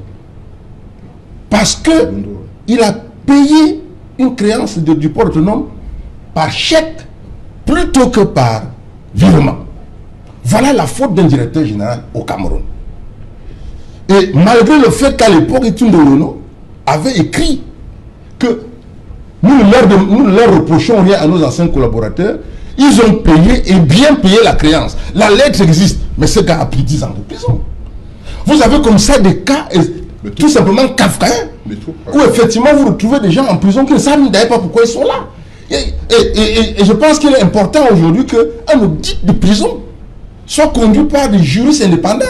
Parce qu'il a payé une créance du port autonome par chèque plutôt que par virement. Voilà la faute d'un directeur général au Cameroun. Et malgré le fait qu'à l'époque, Itundo Rono avait écrit que nous ne leur reprochons rien à nos anciens collaborateurs, ils ont payé et bien payé la créance. La lettre existe, mais ce gars a pris 10 ans de prison. Vous avez comme ça des cas tout simplement kafkaïens, où effectivement vous retrouvez des gens en prison qui ne savent d'ailleurs pas pourquoi ils sont là. Et je pense qu'il est important aujourd'hui qu'un audit de prison soit conduit par des juristes indépendants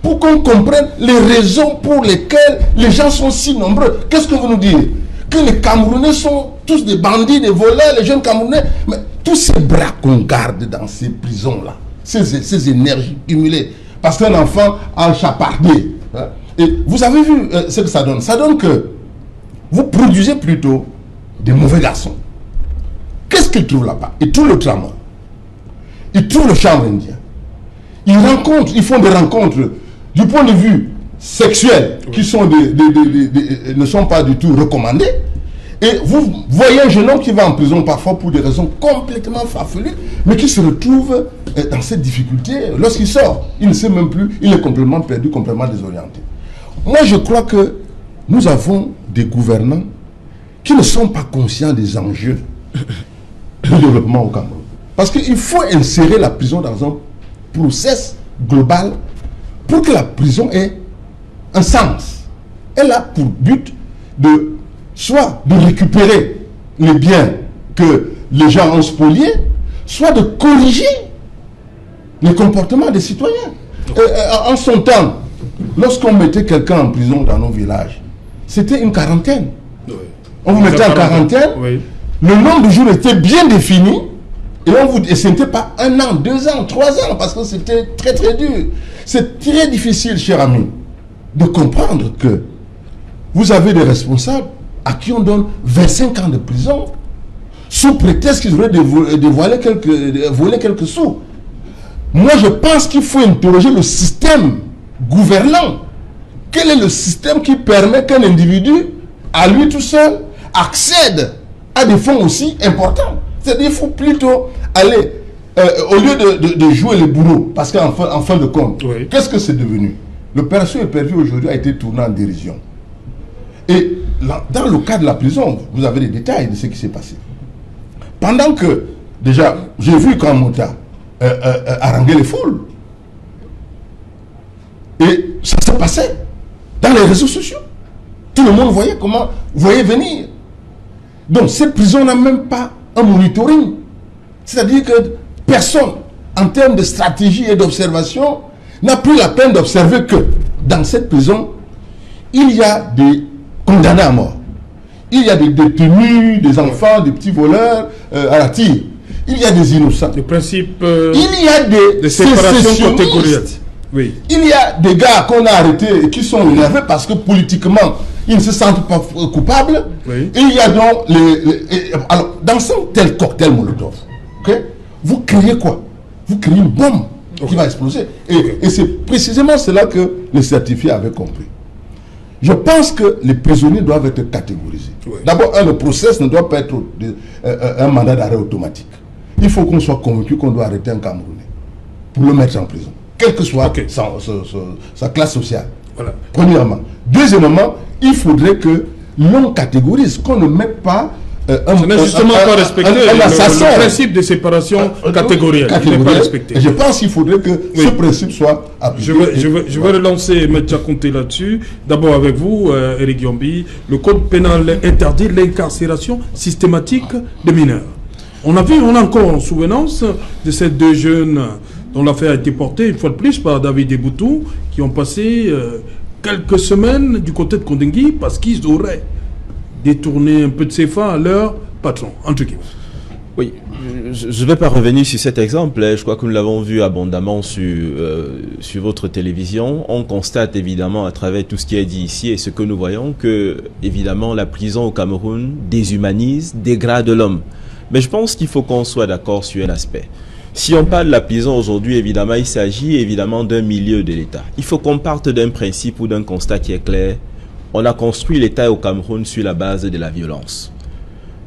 pour qu'on comprenne les raisons pour lesquelles les gens sont si nombreux. Qu'est-ce que vous nous dites? Que les Camerounais sont tous des bandits, des voleurs, les jeunes Camerounais. Mais tous ces bras qu'on garde dans ces prisons-là, ces énergies cumulées, parce qu'un enfant a chapardé. Hein, et vous avez vu ce que ça donne? Ça donne que vous produisez plutôt des mauvais garçons. Qu'est-ce qu'ils trouvent là-bas? Ils trouvent le tramway. Ils trouvent le chanvre indien. Ils font des rencontres du point de vue sexuel qui sont ne sont pas du tout recommandées. Et vous voyez un jeune homme qui va en prison parfois pour des raisons complètement farfelues, mais qui se retrouve dans cette difficulté. Lorsqu'il sort, il ne sait même plus, il est complètement perdu, complètement désorienté. Moi, je crois que nous avons des gouvernants qui ne sont pas conscients des enjeux du développement au Cameroun. Parce qu'il faut insérer la prison dans un process global pour que la prison ait un sens. Elle a pour but soit de récupérer les biens que les gens ont spoliés, soit de corriger les comportements des citoyens. En son temps, lorsqu'on mettait quelqu'un en prison dans nos villages, c'était une quarantaine. Oui. On vous mettait en quarantaine, oui. Le nombre de jours était bien défini, et ce n'était pas 1 an, 2 ans, 3 ans, parce que c'était très très dur. C'est très difficile, cher ami, de comprendre que vous avez des responsables à qui on donne 25 ans de prison, sous prétexte qu'ils auraient voler quelques sous. Moi, je pense qu'il faut interroger le système gouvernant. Quel est le système qui permet qu'un individu, à lui tout seul, accède à des fonds aussi importants? C'est-à-dire qu'il faut plutôt aller, au lieu de jouer les bourreaux, parce qu'en fin de compte, oui. Qu'est-ce que c'est devenu? L'opération Épervier aujourd'hui a été tournée en dérision. Et dans le cas de la prison, vous avez les détails de ce qui s'est passé. Pendant que, déjà, j'ai vu quand Mota haranguait les foules. Et ça se passait dans les réseaux sociaux. Tout le monde voyait venir. Donc, cette prison n'a même pas un monitoring. C'est-à-dire que personne, en termes de stratégie et d'observation, n'a plus la peine d'observer que dans cette prison, il y a des condamnés à mort. Il y a des détenus, des enfants, des petits voleurs à la tire. Il y a des innocents. Le principe il y a des séparation catégorielle. Oui. Il y a des gars qu'on a arrêtés et qui sont énervés parce que politiquement, ils ne se sentent pas coupables. Oui. Et il y a donc alors, dans un tel cocktail Molotov, okay, vous créez quoi? Vous créez une bombe qui va exploser. Et c'est précisément cela que les certifiés avaient compris. Je pense que les prisonniers doivent être catégorisés. Oui. D'abord, le process ne doit pas être un mandat d'arrêt automatique. Il faut qu'on soit convaincu qu'on doit arrêter un Camerounais pour le mettre en prison, quelle que soit sa classe sociale. Voilà. Premièrement. Deuxièmement, il faudrait que l'on catégorise, qu'on ne mette pas justement pas respecté le principe de séparation catégorielle. N'est pas respecté. Et je pense qu'il faudrait que ce principe soit appliqué. Je vais relancer M. Diakonté là-dessus. D'abord avec vous, Éric Yombi. Le code pénal interdit l'incarcération systématique des mineurs. On a encore en souvenance de ces 2 jeunes dont l'affaire a été portée une fois de plus par David Eboutou, qui ont passé quelques semaines du côté de Kondengui parce qu'ils auraient détourné un peu de CFA à leur patron, en tout cas. Oui, je ne vais pas revenir sur cet exemple. Je crois que nous l'avons vu abondamment sur votre télévision. On constate évidemment à travers tout ce qui est dit ici et ce que nous voyons que, évidemment, la prison au Cameroun déshumanise, dégrade l'homme. Mais je pense qu'il faut qu'on soit d'accord sur un aspect. Si on parle de la prison aujourd'hui, évidemment, il s'agit évidemment d'un milieu de l'État. Il faut qu'on parte d'un principe ou d'un constat qui est clair. On a construit l'État au Cameroun sur la base de la violence.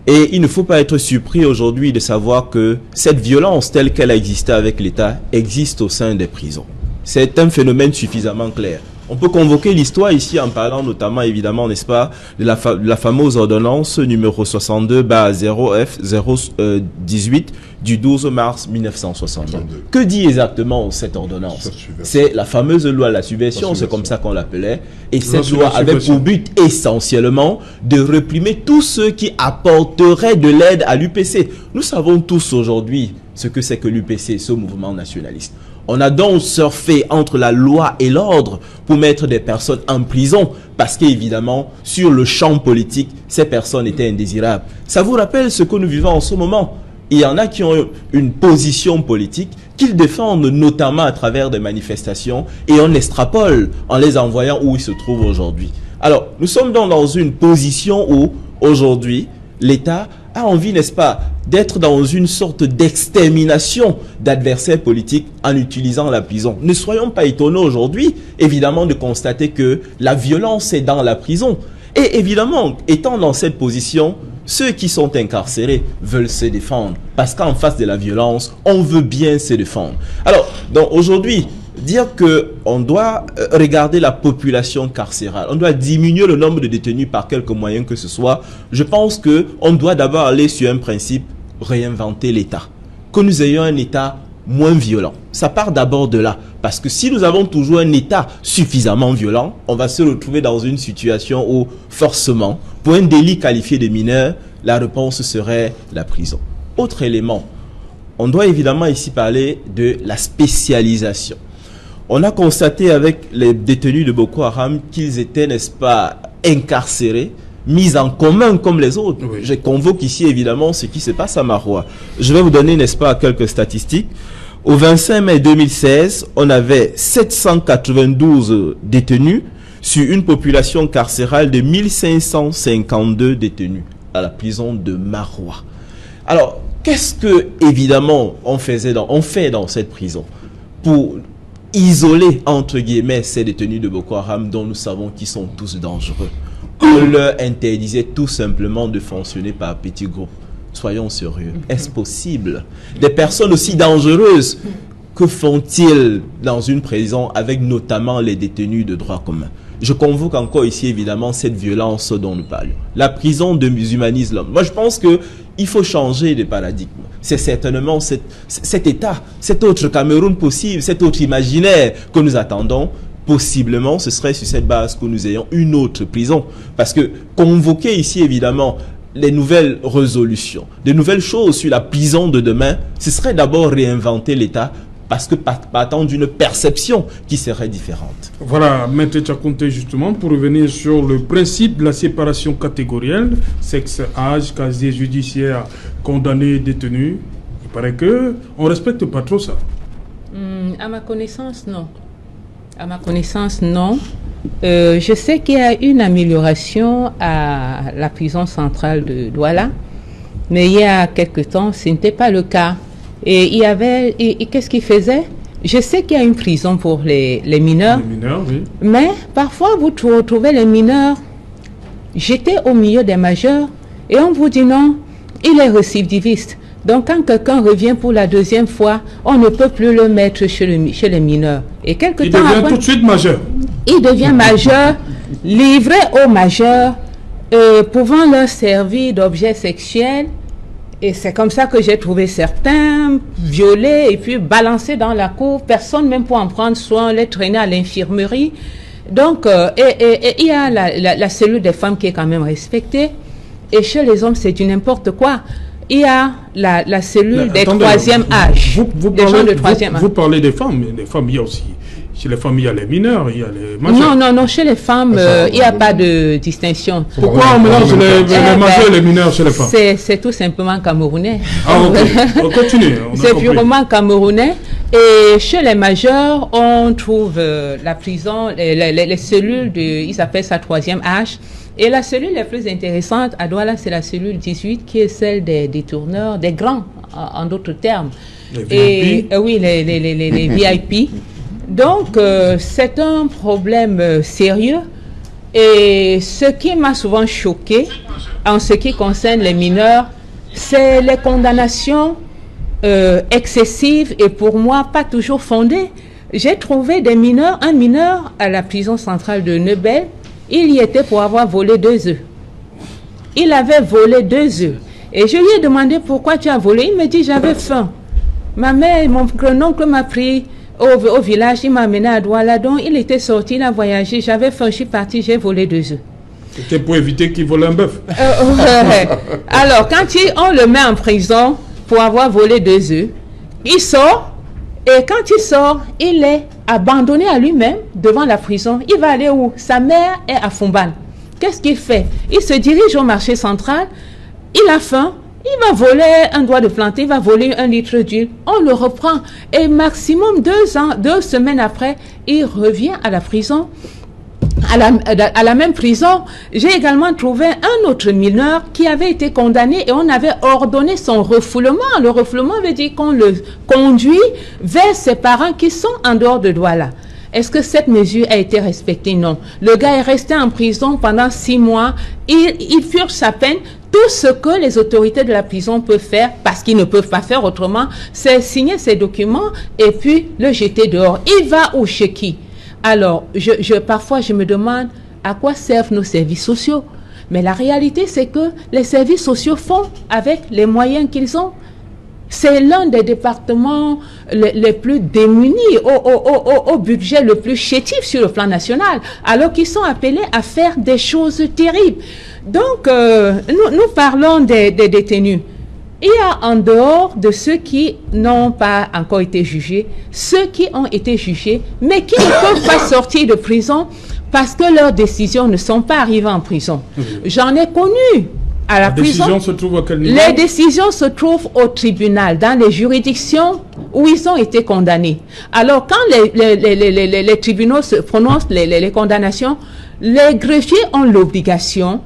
Et il ne faut pas être surpris aujourd'hui de savoir que cette violence telle qu'elle a existé avec l'État existe au sein des prisons. C'est un phénomène suffisamment clair. On peut convoquer l'histoire ici en parlant notamment, évidemment, n'est-ce pas, de la fameuse ordonnance numéro 62/0F018 du 12 mars 1962. Que dit exactement cette ordonnance? C'est la fameuse loi de la subversion, c'est comme ça qu'on l'appelait. Et cette loi avait pour but essentiellement de réprimer tous ceux qui apporteraient de l'aide à l'UPC. Nous savons tous aujourd'hui ce que c'est que l'UPC, ce mouvement nationaliste. On a donc surfé entre la loi et l'ordre pour mettre des personnes en prison parce qu'évidemment, sur le champ politique, ces personnes étaient indésirables. Ça vous rappelle ce que nous vivons en ce moment? Il y en a qui ont une position politique qu'ils défendent notamment à travers des manifestations et on extrapole en les envoyant où ils se trouvent aujourd'hui. Alors, nous sommes donc dans une position où, aujourd'hui, l'État a envie, n'est-ce pas, d'être dans une sorte d'extermination d'adversaires politiques en utilisant la prison. Ne soyons pas étonnés aujourd'hui, évidemment, de constater que la violence est dans la prison. Et évidemment, étant dans cette position, ceux qui sont incarcérés veulent se défendre. Parce qu'en face de la violence, on veut bien se défendre. Alors, donc aujourd'hui, dire qu'on doit regarder la population carcérale, on doit diminuer le nombre de détenus par quelque moyen que ce soit, je pense qu'on doit d'abord aller sur un principe, réinventer l'État. Que nous ayons un État moins violent. Ça part d'abord de là. Parce que si nous avons toujours un État suffisamment violent, on va se retrouver dans une situation où, forcément, pour un délit qualifié de mineur, la réponse serait la prison. Autre élément, on doit évidemment ici parler de la spécialisation. on a constaté avec les détenus de Boko Haram qu'ils étaient, n'est-ce pas, incarcérés, mis en commun comme les autres. Oui. Je convoque ici évidemment ce qui se passe à Maroua. Je vais vous donner, n'est-ce pas, quelques statistiques. Au 25 mai 2016, on avait 792 détenus sur une population carcérale de 1552 détenus à la prison de Maroua. Alors, qu'est-ce que, évidemment, on fait dans cette prison pour isoler, entre guillemets, ces détenus de Boko Haram dont nous savons qu'ils sont tous dangereux? On leur interdisait tout simplement de fonctionner par petits groupes. Soyons sérieux. Est-ce possible? Des personnes aussi dangereuses, que font-ils dans une prison avec notamment les détenus de droit commun? Je convoque encore ici évidemment cette violence dont nous parlons. La prison déshumanise l'homme. Moi je pense qu'il faut changer de paradigme. C'est certainement cet état, cet autre Cameroun possible, cet autre imaginaire que nous attendons. Possiblement, ce serait sur cette base que nous ayons une autre prison. Parce que convoquer ici, évidemment, les nouvelles résolutions, des nouvelles choses sur la prison de demain, ce serait d'abord réinventer l'État parce que partant d'une perception qui serait différente. Voilà, Maître Tchakounte, justement, pour revenir sur le principe de la séparation catégorielle, sexe, âge, casier judiciaire, condamné, détenu, il paraît qu'on ne respecte pas trop ça. À ma connaissance, non. À ma connaissance, non. Je sais qu'il y a une amélioration à la prison centrale de Douala, mais il y a quelque temps, ce n'était pas le cas. Et il y avait... Et qu'est-ce qu'ils faisaient? Je sais qu'il y a une prison pour les mineurs. Les mineurs, oui. Mais parfois, vous retrouvez les mineurs jetés au milieu des majeurs et on vous dit non, il est récidiviste. Donc, quand quelqu'un revient pour la deuxième fois, on ne peut plus le mettre chez les mineurs. Et quelque temps après, il devient tout de suite majeur. Il devient majeur, livré aux majeurs, pouvant leur servir d'objet sexuel. Et c'est comme ça que j'ai trouvé certains violés et puis balancés dans la cour. Personne même pour en prendre soin, les traîner à l'infirmerie. Donc, il y a la cellule des femmes qui est quand même respectée. Et chez les hommes, c'est du n'importe quoi. Il y a la cellule des troisième âge. Vous parlez des femmes, mais les femmes, il y a aussi. Chez les femmes, il y a les mineurs, il y a les majeurs. Non, chez les femmes, il n'y a pas de distinction. Pourquoi on mélange les majeurs et les mineurs chez les femmes? C'est tout simplement camerounais. Ah, ok. On continue. C'est purement camerounais. Et chez les majeurs, on trouve la prison, les cellules, ils appellent ça troisième âge. Et la cellule la plus intéressante à Douala, c'est la cellule 18, qui est celle des détourneurs, des grands, en d'autres termes. Les VIP. Oui, les VIP. Donc, c'est un problème sérieux. Et ce qui m'a souvent choqué, en ce qui concerne les mineurs, c'est les condamnations excessives et pour moi, pas toujours fondées. J'ai trouvé un mineur à la prison centrale de Nebel. Il y était pour avoir volé 2 œufs. Il avait volé 2 œufs. Et je lui ai demandé pourquoi tu as volé. Il me dit j'avais faim. Ma mère, mon oncle m'a pris au village, il m'a amené à Douala. Donc il était sorti, il a voyagé. J'avais faim, je suis parti, j'ai volé 2 œufs. C'était pour éviter qu'il vole un bœuf. Alors quand on le met en prison pour avoir volé 2 œufs, il sort. Et quand il sort, il est abandonné à lui-même devant la prison. Il va aller où? Sa mère est à Fumban. Qu'est-ce qu'il fait? Il se dirige au marché central. Il a faim. Il va voler un doigt de plantain. Il va voler 1 litre d'huile. On le reprend. Et maximum 2 semaines après, il revient à la prison. À la même prison, j'ai également trouvé un autre mineur qui avait été condamné et on avait ordonné son refoulement. Le refoulement veut dire qu'on le conduit vers ses parents qui sont en dehors de Douala. Est-ce que cette mesure a été respectée? Non. Le gars est resté en prison pendant 6 mois. Il purge sa peine. Tout ce que les autorités de la prison peuvent faire, parce qu'ils ne peuvent pas faire autrement, c'est signer ces documents et puis le jeter dehors. Il va où, chez qui? Alors, parfois, je me demande à quoi servent nos services sociaux. Mais la réalité, c'est que les services sociaux font avec les moyens qu'ils ont. C'est l'un des départements les plus démunis, au budget le plus chétif sur le plan national, alors qu'ils sont appelés à faire des choses terribles. Donc, nous parlons des détenus. Il y a en dehors de ceux qui n'ont pas encore été jugés, ceux qui ont été jugés, mais qui ne peuvent pas sortir de prison parce que leurs décisions ne sont pas arrivées en prison. J'en ai connu à la prison. Les décisions se trouvent à quel niveau? Les décisions se trouvent au tribunal, dans les juridictions où ils ont été condamnés. Alors, quand les tribunaux se prononcent les condamnations, les greffiers ont l'obligation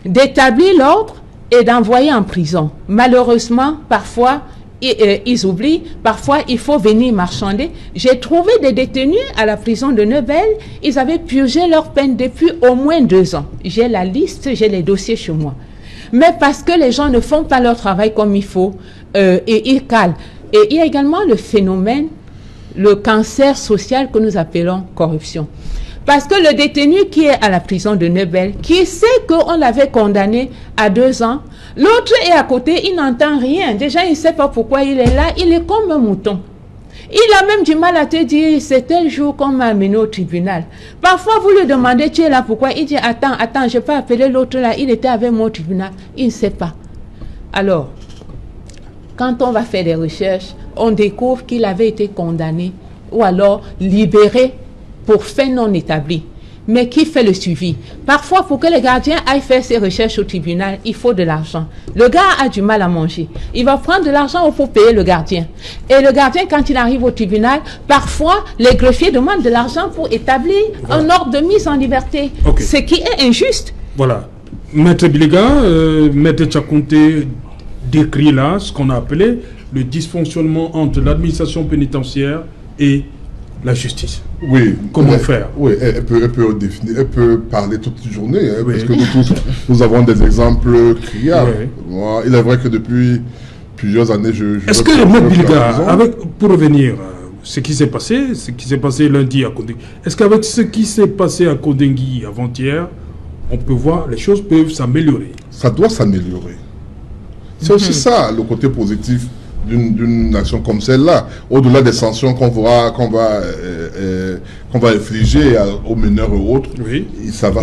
d'établir l'ordre et d'envoyer en prison. Malheureusement, parfois, ils oublient, parfois il faut venir marchander. J'ai trouvé des détenus à la prison de Nebel, ils avaient purgé leur peine depuis au moins 2 ans. J'ai la liste, j'ai les dossiers chez moi. Mais parce que les gens ne font pas leur travail comme il faut, et ils calent. Et il y a également le phénomène, le cancer social que nous appelons corruption. Parce que le détenu qui est à la prison de Nebel, qui sait qu'on l'avait condamné à 2 ans, l'autre est à côté, il n'entend rien. Déjà, il ne sait pas pourquoi il est là, il est comme un mouton. Il a même du mal à te dire, c'est tel jour qu'on m'a amené au tribunal. Parfois, vous lui demandez, tu es là pourquoi? Il dit, attends, je peux appeler l'autre là, il était avec moi au tribunal. Il ne sait pas. Alors, quand on va faire des recherches, on découvre qu'il avait été condamné ou alors libéré pour fait non établi. Mais qui fait le suivi? Parfois, pour que les gardiens aillent faire ses recherches au tribunal, il faut de l'argent. Le gars a du mal à manger. Il va prendre de l'argent pour payer le gardien. Et le gardien, quand il arrive au tribunal, parfois, les greffiers demandent de l'argent pour établir un ordre de mise en liberté. Okay. Ce qui est injuste. Voilà. Maître Biliga, Maître Tchakounté décrit là ce qu'on a appelé le dysfonctionnement entre l'administration pénitentiaire et la justice. Oui. Comment faire? Oui, elle peut parler toute la journée, hein, oui. Parce que nous tous, nous avons des exemples criards. Oui. Moi, il est vrai que depuis plusieurs années, Est-ce que, M. Biliga, pour revenir à ce qui s'est passé lundi à Kondengui, est-ce qu'avec ce qui s'est passé à Kondengui avant-hier, on peut voir les choses peuvent s'améliorer? Ça doit s'améliorer. C'est aussi ça, le côté positif d'une action comme celle-là, au-delà des sanctions qu'on va infliger aux meneurs et autres. Oui. Ça va.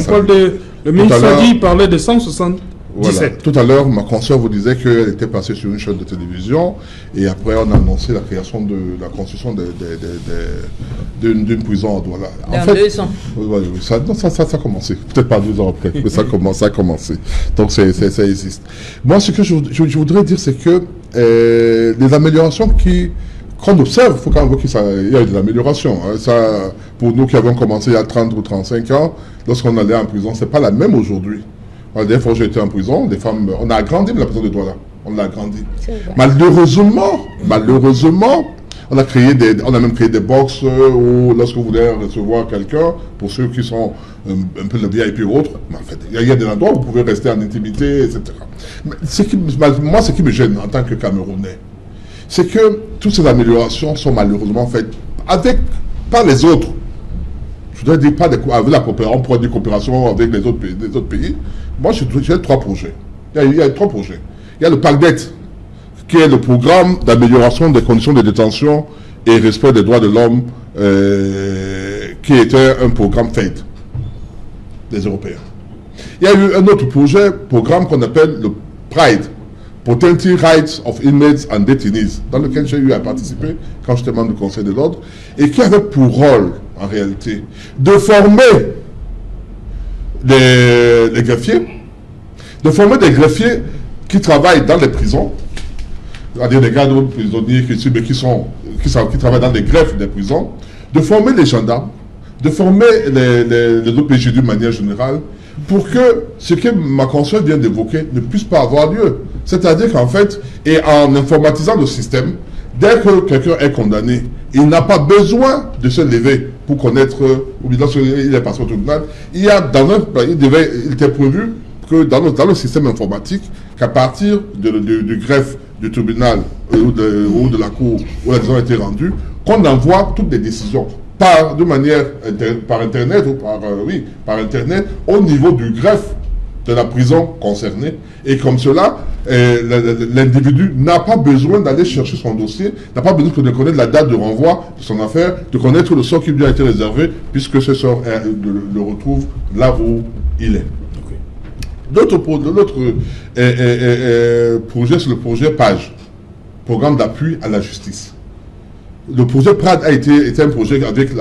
Le ministre Sadi parlait de 177. Voilà. Tout à l'heure, ma consoeur vous disait qu'elle était passée sur une chaîne de télévision et après on a annoncé la création de la construction d'une prison à Douala. En fait, 2 ans. Oui, ça a commencé. Peut-être pas 2 ans après, mais ça a commencé. Donc ça existe. Moi, ce que je voudrais dire, c'est que les améliorations qu'on observe, il faut quand même voir qu'il y a eu des améliorations. Hein. Ça, pour nous qui avons commencé il y a 30 ou 35 ans, lorsqu'on allait en prison, c'est pas la même aujourd'hui. La dernière fois que j'ai été en prison, les femmes, on a agrandi la prison de Douala. On l'a agrandi. Malheureusement, on a même créé des box où lorsque vous voulez recevoir quelqu'un, pour ceux qui sont un peu le VIP ou autre, en fait, il y a des endroits où vous pouvez rester en intimité, etc. Mais ce qui me gêne en tant que Camerounais, c'est que toutes ces améliorations sont malheureusement faites par les autres. Je dois dire pas avec la coopération, on pourrait dire coopération avec les autres pays. Moi, j'ai 3 projets. Il y a 3 projets. Il y a le PACDET, qui est le programme d'amélioration des conditions de détention et respect des droits de l'homme, qui était un programme fait des Européens. Il y a eu un autre programme qu'on appelle le PRIDE, Potential Rights of Inmates and Detainees, dans lequel j'ai eu à participer quand j'étais membre du Conseil de l'Ordre, et qui avait pour rôle, en réalité, de former les greffiers, de former des greffiers qui travaillent dans les prisons, c'est-à-dire des gardes prisonniers qui travaillent dans les greffes des prisons, de former les gendarmes, de former les OPJ d'une manière générale, pour que ce que ma consoeur vient d'évoquer ne puisse pas avoir lieu. C'est-à-dire qu'en fait, et en informatisant le système, dès que quelqu'un est condamné, il n'a pas besoin de se lever pour connaître, ou bien lorsqu'il est passé au tribunal, il était prévu que dans le système informatique, qu'à partir du greffe du tribunal ou de la cour où la décision a été rendue, qu'on envoie toutes les décisions par internet ou par internet au niveau du greffe de la prison concernée. Et comme cela, l'individu n'a pas besoin d'aller chercher son dossier, n'a pas besoin de connaître la date de renvoi de son affaire, de connaître le sort qui lui a été réservé, puisque ce sort le retrouve là où il est. L'autre projet, c'est le projet PAGE, Programme d'appui à la justice. Le projet PRAD a été un projet avec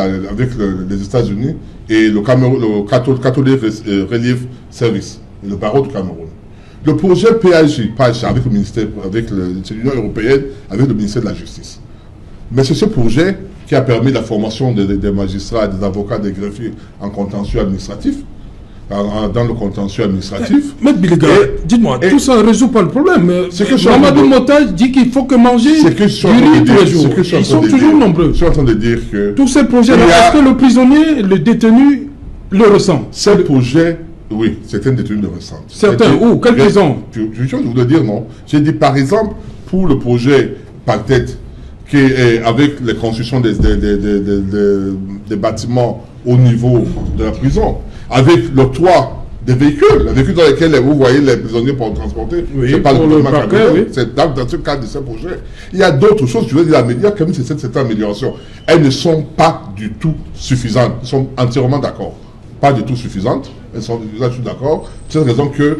les États-Unis et le Catholic Relief Service, le barreau du Cameroun. Le projet PAGE avec le ministère, avec l'Union européenne, avec le ministère de la Justice. Mais c'est ce projet qui a permis la formation des magistrats, des avocats, des greffiers en contentieux administratif, dans le contentieux administratif. Maître Biliga, dites-moi, tout ça ne résout pas le problème. Mamadou Mota dit qu'il faut que manger du riz tous les jours. Ils sont toujours nombreux. Je suis en train de dire que... Tous ces projets-là, est-ce que le prisonnier, le détenu, le ressent? Ces projets, oui, certains détenus le ressentent. Certains, où? Quelle raison? Je voulais dire non. J'ai dit par exemple, pour le projet Pactet, qui est avec les constructions des bâtiments au niveau de la prison, avec l'octroi des véhicules dans lesquels vous voyez les prisonniers pour transporter. Oui, c'est pas pour le parquet, oui. C'est dans ce cadre de ce projet. Il y a d'autres choses, je veux dire, il y a quand même cette amélioration. Elles ne sont pas du tout suffisantes. Ils sont entièrement d'accord. Pas du tout suffisantes. Elles sont, là, je suis d'accord. C'est la raison que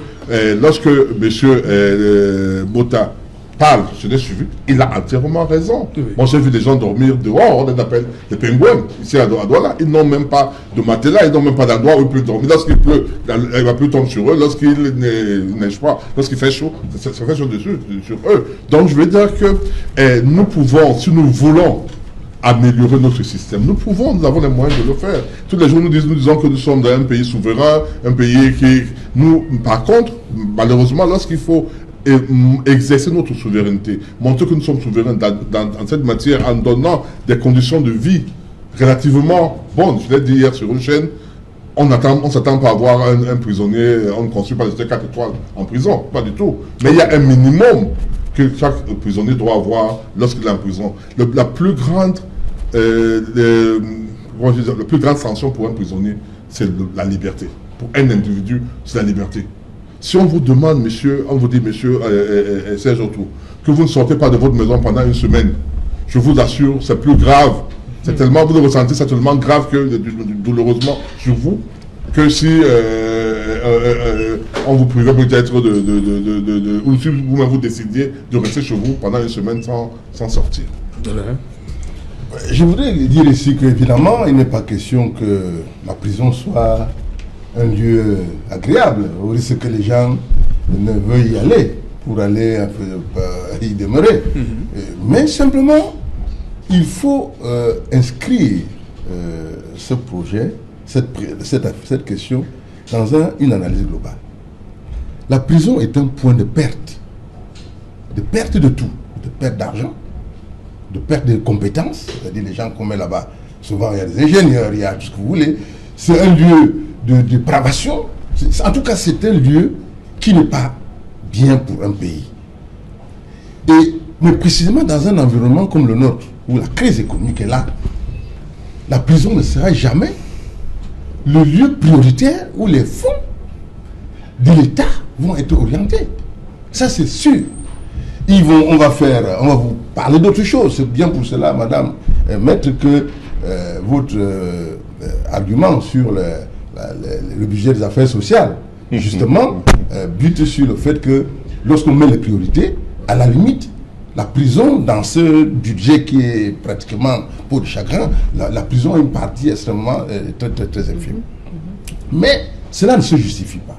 lorsque M. Mota parle, je l'ai suivi, il a entièrement raison. Oui. Moi, j'ai vu des gens dormir dehors, on les appelle les pingouins, ici à Douala. Ils n'ont même pas de matelas, ils n'ont même pas d'endroit où ils peuvent dormir. Lorsqu'il pleut, la pluie tombe sur eux. Lorsqu'il neige pas, lorsqu'il fait chaud, ça fait chaud dessus, sur eux. Donc, je veux dire que nous pouvons, si nous voulons améliorer notre système, nous avons les moyens de le faire. Tous les jours, nous disons que nous sommes dans un pays souverain, un pays qui... Nous, par contre, malheureusement, lorsqu'il faut exercer notre souveraineté, montrer que nous sommes souverains dans cette matière en donnant des conditions de vie relativement bonnes. Je l'ai dit hier sur une chaîne, on s'attend pas à avoir un prisonnier, on ne construit pas des 4 étoiles en prison, pas du tout. Mais il y a un minimum que chaque prisonnier doit avoir lorsqu'il est en prison. La plus grande sanction pour un prisonnier, c'est la liberté. Pour un individu, c'est la liberté. Si on vous demande, monsieur, on vous dit, monsieur Serge Autou, que vous ne sortez pas de votre maison pendant une semaine, je vous assure, c'est plus grave. C'est tellement, vous le ressentez, c'est tellement grave que, douloureusement, sur vous, que si on vous privait peut-être ou si vous-même vous décidiez de rester chez vous pendant une semaine sans sortir. Je voudrais dire ici qu'évidemment, il n'est pas question que la prison soit un lieu agréable, au risque que les gens ne veuillent y aller pour aller un peu y demeurer. Mais simplement, il faut inscrire ce projet, cette question, dans une analyse globale. La prison est un point de perte de tout, de perte d'argent, de perte de compétences, c'est-à-dire les gens qu'on met là-bas, souvent il y a des ingénieurs, il y a tout ce que vous voulez, c'est un lieu de dépravation. En tout cas, c'est un lieu qui n'est pas bien pour un pays. Mais précisément dans un environnement comme le nôtre, où la crise économique est là, la prison ne sera jamais le lieu prioritaire où les fonds de l'État vont être orientés. Ça, c'est sûr. On va vous parler d'autre chose. C'est bien pour cela, madame, maître, que votre argument sur le budget des affaires sociales, justement, bute sur le fait que lorsqu'on met les priorités, à la limite, la prison, dans ce budget qui est pratiquement peau de chagrin, la prison a une partie extrêmement très infime. Mais cela ne se justifie pas.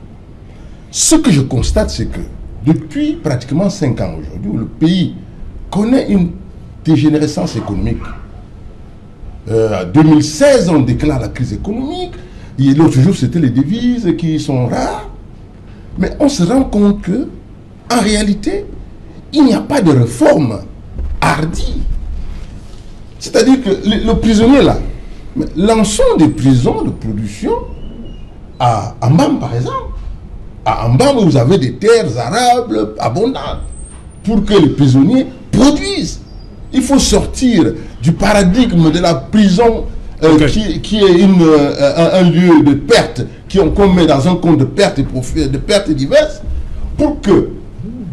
Ce que je constate, c'est que depuis pratiquement 5 ans aujourd'hui, où le pays connaît une dégénérescence économique, en 2016, on déclare la crise économique, et l'autre jour, c'était les devises qui sont rares, mais on se rend compte que, en réalité, il n'y a pas de réforme hardie. C'est-à-dire que le prisonnier là, lançons des prisons de production à Ambam par exemple. À Ambam, vous avez des terres arables abondantes pour que les prisonniers produisent. Il faut sortir du paradigme de la prison qui est un lieu de perte, qu'on met dans un compte de pertes et profits, de pertes diverses, pour que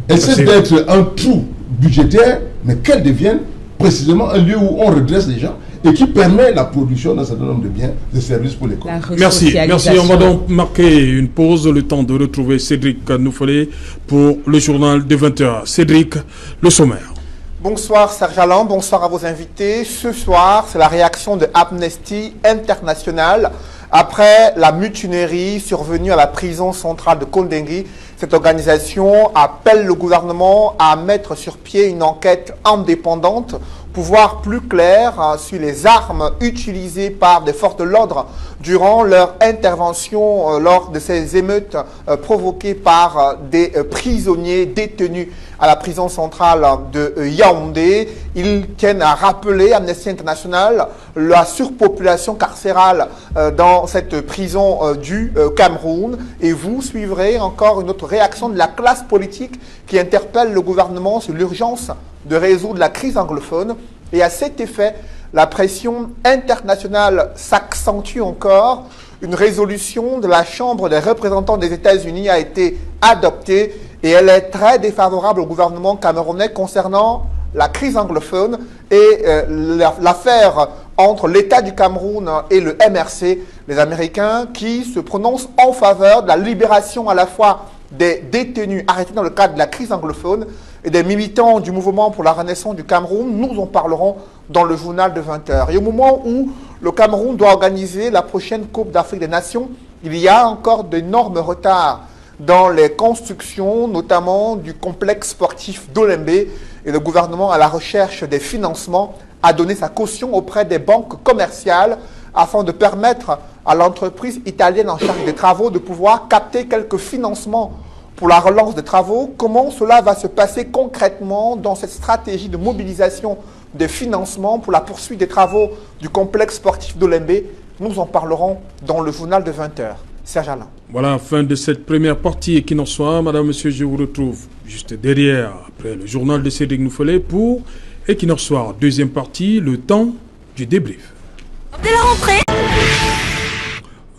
elle cesse d'être un trou budgétaire, mais qu'elle devienne précisément un lieu où on redresse les gens et qui permet la production d'un certain nombre de biens, de services pour l'économie. Merci. On va donc marquer une pause, le temps de retrouver Cédric Noufolé pour le journal de 20h. Cédric, le sommaire. Bonsoir Serge Alain, bonsoir à vos invités. Ce soir, c'est la réaction de Amnesty International après la mutinerie survenue à la prison centrale de Kondengui. Cette organisation appelle le gouvernement à mettre sur pied une enquête indépendante pour voir plus clair sur les armes utilisées par des forces de l'ordre durant leur intervention lors de ces émeutes provoquées par des prisonniers détenus à la prison centrale de Yaoundé. Ils tiennent à rappeler, Amnesty International, la surpopulation carcérale dans cette prison du Cameroun. Et vous suivrez encore une autre réaction de la classe politique qui interpelle le gouvernement sur l'urgence de résoudre la crise anglophone. Et à cet effet, la pression internationale s'accentue encore. Une résolution de la Chambre des représentants des États-Unis a été adoptée et elle est très défavorable au gouvernement camerounais concernant la crise anglophone et l'affaire entre l'État du Cameroun et le MRC, les Américains, qui se prononcent en faveur de la libération à la fois des détenus arrêtés dans le cadre de la crise anglophone et des militants du mouvement pour la renaissance du Cameroun. Nous en parlerons dans le journal de 20h. Et au moment où le Cameroun doit organiser la prochaine Coupe d'Afrique des Nations, il y a encore d'énormes retards dans les constructions, notamment du complexe sportif d'Olembe. Et le gouvernement, à la recherche des financements, a donné sa caution auprès des banques commerciales afin de permettre à l'entreprise italienne en charge des travaux de pouvoir capter quelques financements pour la relance des travaux. Comment cela va se passer concrètement dans cette stratégie de mobilisation des financements pour la poursuite des travaux du complexe sportif d'Olembe? Nous en parlerons dans le journal de 20h. Serge Alain. Voilà, fin de cette première partie et qu'il en soit. Madame, Monsieur, je vous retrouve juste derrière, après le journal de Cédric Noufolé pour Equinox Soir. Deuxième partie, le temps du débrief. De la rentrée.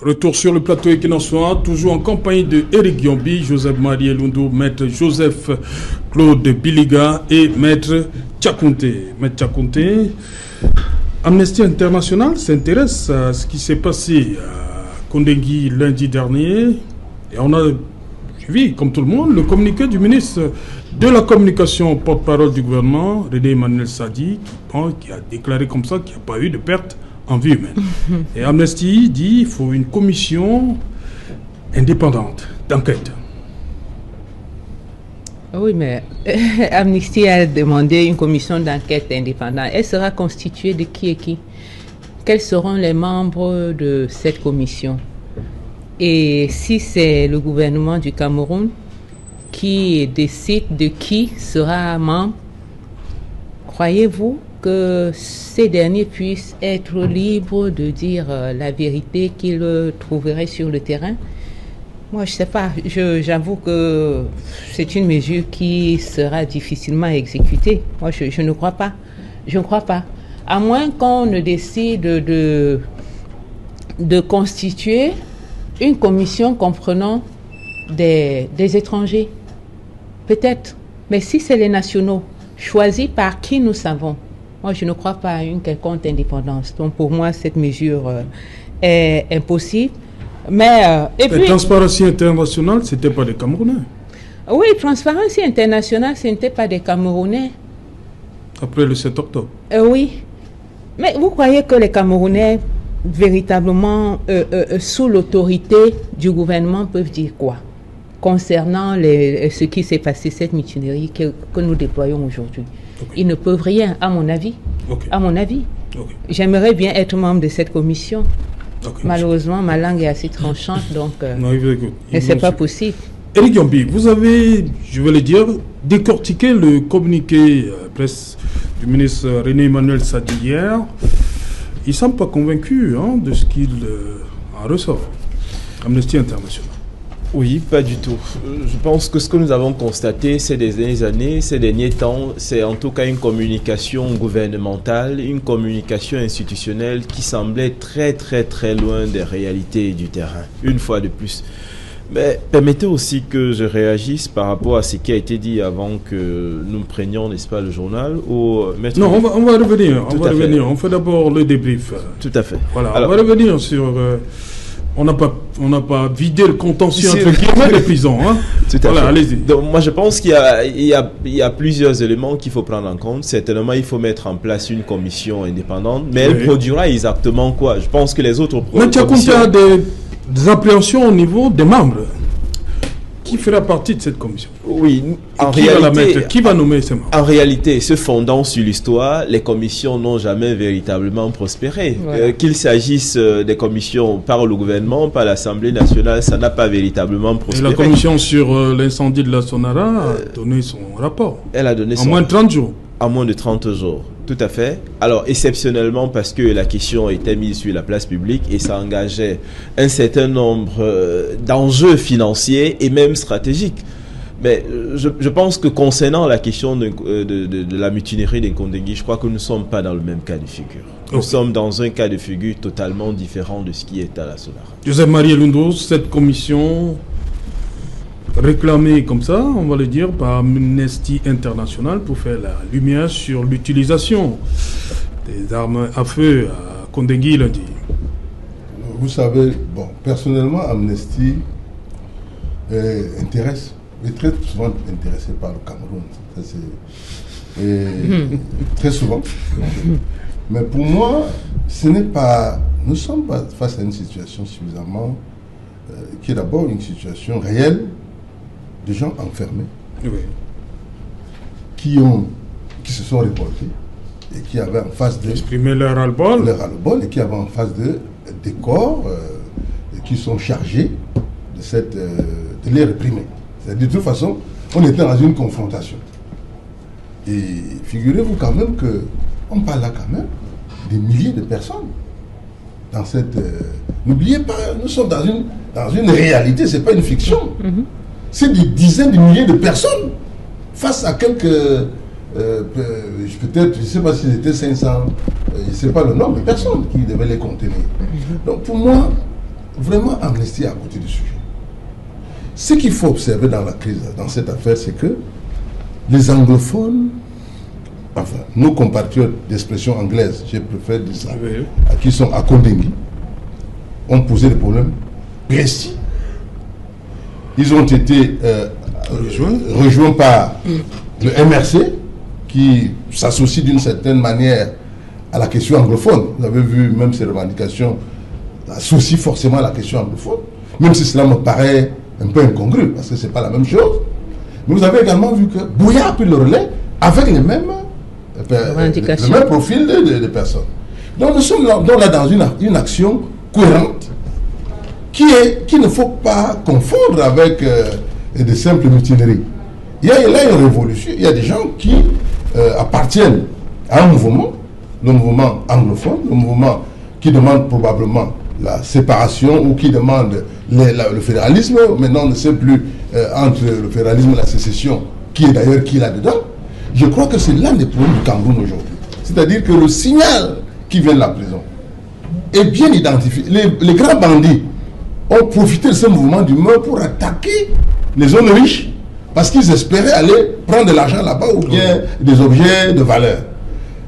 Retour sur le plateau Equinox Soir, toujours en compagnie de Eric Giombi, Joseph Marie Elundo, Maître Joseph Claude Biliga et Maître Tchakounte. Maître Tchakounte, Amnesty International s'intéresse à ce qui s'est passé à Kondengui lundi dernier. Et on a suivi, comme tout le monde, le communiqué du ministre de la Communication, porte-parole du gouvernement, René Emmanuel Sadi, qui a déclaré comme ça qu'il n'y a pas eu de perte en vie humaine. Et Amnesty dit qu'il faut une commission indépendante d'enquête. Oui, mais Amnesty a demandé une commission d'enquête indépendante. Elle sera constituée de qui et qui? Quels seront les membres de cette commission? Et si c'est le gouvernement du Cameroun qui décide de qui sera membre, croyez-vous que ces derniers puissent être libres de dire la vérité qu'ils trouveraient sur le terrain? Moi, je ne sais pas. J'avoue que c'est une mesure qui sera difficilement exécutée. Moi, je ne crois pas. Je ne crois pas. À moins qu'on ne décide de constituer une commission comprenant des étrangers. Peut-être. Mais si c'est les nationaux, choisis par qui nous savons, moi, je ne crois pas à une quelconque indépendance. Donc, pour moi, cette mesure est impossible. Mais, et puis, Transparency International, ce n'était pas des Camerounais. Oui, Transparency International, ce n'était pas des Camerounais. Après le 7 octobre. Oui. Mais vous croyez que les Camerounais, véritablement, sous l'autorité du gouvernement, peuvent dire quoi concernant ce qui s'est passé, cette mutinerie que nous déployons aujourd'hui? Okay. Ils ne peuvent rien, à mon avis. Okay. À mon avis. Okay. J'aimerais bien être membre de cette commission. Okay. Malheureusement, ma langue est assez tranchante, donc c'est pas possible. Eric Giombi, vous avez, je vais le dire, décortiqué le communiqué presse du ministre René Emmanuel Sadi hier. Il ne semble pas convaincu de ce qu'il en ressort. Amnesty International. Oui, pas du tout. Je pense que ce que nous avons constaté ces dernières années, ces derniers temps, c'est en tout cas une communication gouvernementale, une communication institutionnelle qui semblait très très très loin des réalités du terrain, une fois de plus. Mais permettez aussi que je réagisse par rapport à ce qui a été dit avant que nous prenions, n'est-ce pas, le journal ou maître... Non, on va revenir. Tout à fait. On fait d'abord le débrief. Tout à fait. Voilà, Alors, on va revenir sur... on n'a pas vidé le contentieux Si- entre guillemets des prisons. Hein. Tout à Voilà, fait. allez-y. Donc, moi, je pense qu'il y a plusieurs éléments qu'il faut prendre en compte. Certainement, il faut mettre en place une commission indépendante, mais elle Oui. produira exactement quoi? Je pense que les autres Mais tu as compté commissions- à des appréhensions au niveau des membres. Qui fera partie de cette commission? Oui, en Qui va la réalité, mettre? Qui va nommer ces membres? en réalité, se fondant sur l'histoire, les commissions n'ont jamais véritablement prospéré. Voilà. Qu'il s'agisse des commissions par le gouvernement, par l'Assemblée nationale, ça n'a pas véritablement Et prospéré. la commission sur l'incendie de la Sonara a donné son rapport. Elle a donné En son moins de 30 jours. en moins de 30 jours. Tout à fait. Alors, exceptionnellement, parce que la question était mise sur la place publique et ça engageait un certain nombre d'enjeux financiers et même stratégiques. Mais je pense que concernant la question de la mutinerie des Kondengui, je crois que nous ne sommes pas dans le même cas de figure. Nous Ok. sommes dans un cas de figure totalement différent de ce qui est à la Sonara. Joseph Marie Lundos, cette commission réclamée comme ça, on va le dire, par Amnesty International pour faire la lumière sur l'utilisation des armes à feu à Kondengui lundi. Vous savez, bon, personnellement, Amnesty intéresse, est très souvent intéressé par le Cameroun. Ça, très souvent. Mais pour moi, ce n'est pas. Nous ne sommes pas face à une situation suffisamment. Qui est d'abord une situation réelle de gens enfermés Oui. qui se sont révoltés et qui avaient en face d'eux Exprimer leur ras-le-bol. le ras-le-bol et qui avaient en face d'eux des corps et qui sont chargés de les réprimer. C'est-à-dire, de toute façon, on était dans une confrontation. Et figurez-vous quand même qu'on parle là quand même des milliers de personnes dans cette... N'oubliez pas, nous sommes dans une réalité, ce n'est pas une fiction. C'est des dizaines de milliers de personnes face à quelques... peut-être, je ne sais pas si c'était 500, je ne sais pas le nombre de personnes qui devaient les contenir. Donc pour moi, vraiment, Amnesty est à côté du sujet. Ce qu'il faut observer dans la crise, dans cette affaire, c'est que les anglophones, enfin, nos compatriotes d'expression anglaise, je préfère dire ça, Oui. qui sont à Kondengui, ont posé des problèmes précis. Ils ont été rejoints par le MRC, qui s'associe d'une certaine manière à la question anglophone. Vous avez vu, même ces revendications associent forcément à la question anglophone, même si cela me paraît un peu incongru, parce que ce n'est pas la même chose. Mais vous avez également vu que Bouya a pris le relais avec les mêmes Revendications. le même profil de personnes. Donc nous sommes là dans une action cohérente qu'il ne faut pas confondre avec des simples mutineries. Il y a là une révolution, il y a des gens qui appartiennent à un mouvement, le mouvement anglophone, le mouvement qui demande probablement la séparation ou qui demande le fédéralisme. Maintenant, on ne sait plus entre le fédéralisme et la sécession qui est d'ailleurs qui là-dedans. Je crois que c'est l'un des problèmes du Cameroun aujourd'hui. C'est-à-dire que le signal qui vient de la prison est bien identifié. Les grands bandits ont profité de ce mouvement d'humeur pour attaquer les zones riches parce qu'ils espéraient aller prendre de l'argent là-bas ou bien des objets de valeur.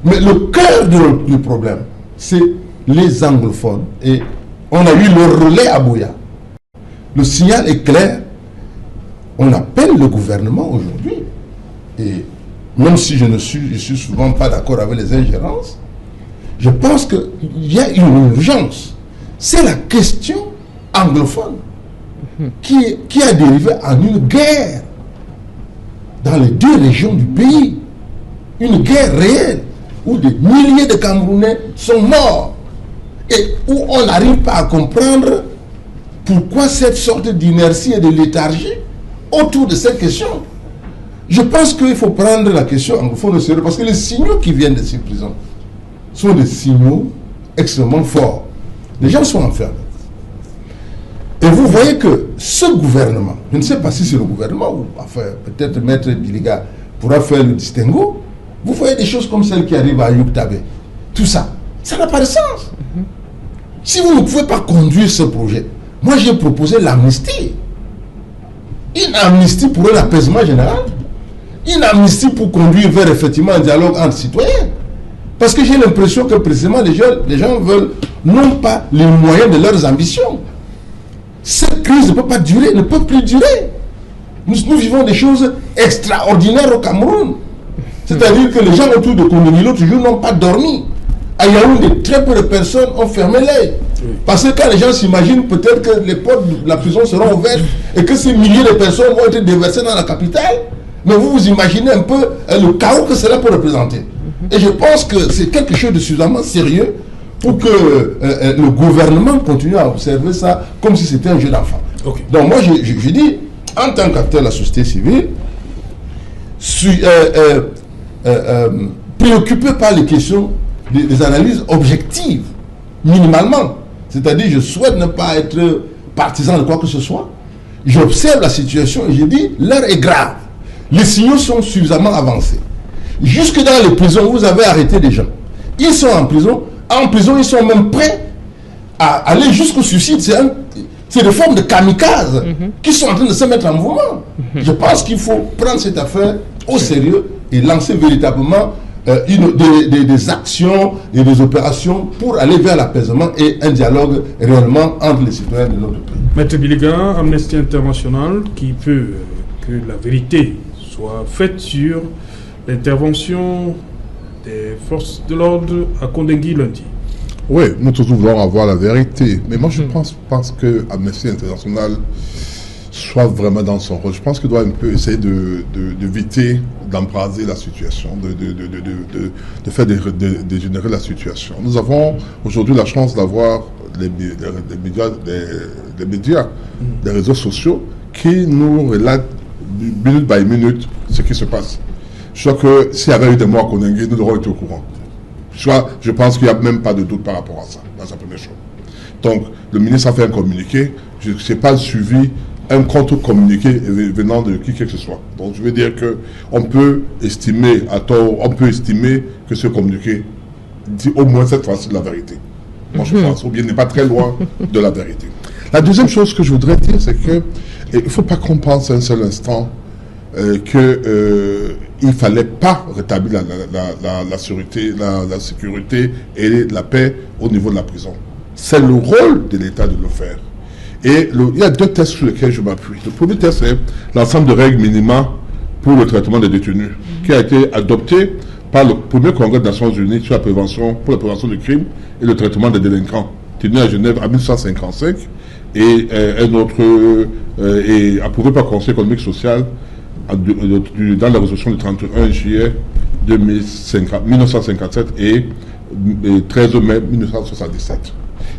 Mais le cœur du problème, c'est les anglophones. Et on a eu le relais à Bouya. Le signal est clair. On appelle le gouvernement aujourd'hui. Et même si je suis souvent pas d'accord avec les ingérences, je pense qu'il y a une urgence. C'est la question anglophone qui a dérivé en une guerre dans les deux régions du pays. Une guerre réelle où des milliers de Camerounais sont morts et où on n'arrive pas à comprendre pourquoi cette sorte d'inertie et de léthargie autour de cette question. Je pense qu'il faut prendre la question anglophone au sérieux parce que les signaux qui viennent de ces prisons sont des signaux extrêmement forts. Les gens sont enfermés. Et vous voyez que ce gouvernement, je ne sais pas si c'est le gouvernement ou enfin peut-être Maître Biliga pourra faire le distinguo, vous voyez des choses comme celles qui arrivent à Yuktabe. Tout ça, ça n'a pas de sens. Si vous ne pouvez pas conduire ce projet, moi j'ai proposé l'amnistie. Une amnistie pour un apaisement général. Une amnistie pour conduire vers effectivement un dialogue entre citoyens. Parce que j'ai l'impression que précisément les gens veulent non pas les moyens de leurs ambitions. Cette crise ne peut pas durer, ne peut plus durer. Nous vivons des choses extraordinaires au Cameroun. C'est-à-dire que les gens autour de Kondengui l'autre jour n'ont pas dormi. À Yaoundé, très peu de personnes ont fermé l'œil. Parce que quand les gens s'imaginent peut-être que les portes de la prison seront ouvertes et que ces milliers de personnes vont être déversées dans la capitale, mais vous vous imaginez un peu le chaos que cela peut représenter. Et je pense que c'est quelque chose de suffisamment sérieux pour que le gouvernement continue à observer ça comme si c'était un jeu d'enfant. Okay. Donc moi je dis, en tant qu'acteur de la société civile, préoccupé par les questions des analyses objectives, minimalement. C'est-à-dire, je souhaite ne pas être partisan de quoi que ce soit. J'observe la situation et je dis, l'heure est grave. Les signaux sont suffisamment avancés. Jusque dans les prisons, vous avez arrêté des gens. Ils sont en prison. En prison, ils sont même prêts à aller jusqu'au suicide. C'est des formes de kamikazes qui sont en train de se mettre en mouvement. Je pense qu'il faut prendre cette affaire au sérieux et lancer véritablement des actions et des opérations pour aller vers l'apaisement et un dialogue réellement entre les citoyens de notre pays. Maître Biliga, Amnesty International, qui veut que la vérité soit faite sur l'intervention des forces de l'ordre à Kondengui lundi. Oui, nous tous voulons avoir la vérité. Mais moi, je pense que Amnesty International soit vraiment dans son rôle. Je pense qu'il doit un peu essayer d'éviter d'embraser la situation, de faire dégénérer la situation. Nous avons aujourd'hui la chance d'avoir les médias, les réseaux sociaux qui nous relatent minute by minute ce qui se passe. Je crois que s'il y avait eu des morts à Kondengui, nous aurions été au courant. Je pense qu'il n'y a même pas de doute par rapport à ça, dans sa première chose. Donc, le ministre a fait un communiqué, je n'ai pas suivi un contre-communiqué venant de qui que ce soit. Donc, je veux dire qu'on peut estimer à tort, on peut estimer que ce communiqué dit au moins cette fois-ci la vérité. Moi, je pense, ou bien n'est pas très loin de la vérité. La deuxième chose que je voudrais dire, c'est qu'il ne faut pas qu'on pense un seul instant qu'il ne fallait pas rétablir la sécurité et la paix au niveau de la prison. C'est le rôle de l'État de le faire. Et il y a deux tests sur lesquels je m'appuie. Le premier test, c'est l'ensemble de règles minima pour le traitement des détenus, qui a été adopté par le premier congrès des Nations Unies sur la prévention, pour la prévention du crime et le traitement des délinquants, tenu à Genève en 1955, et un autre est approuvé par le Conseil économique et social dans la résolution du 31 juillet 1957 et 13 mai 1977.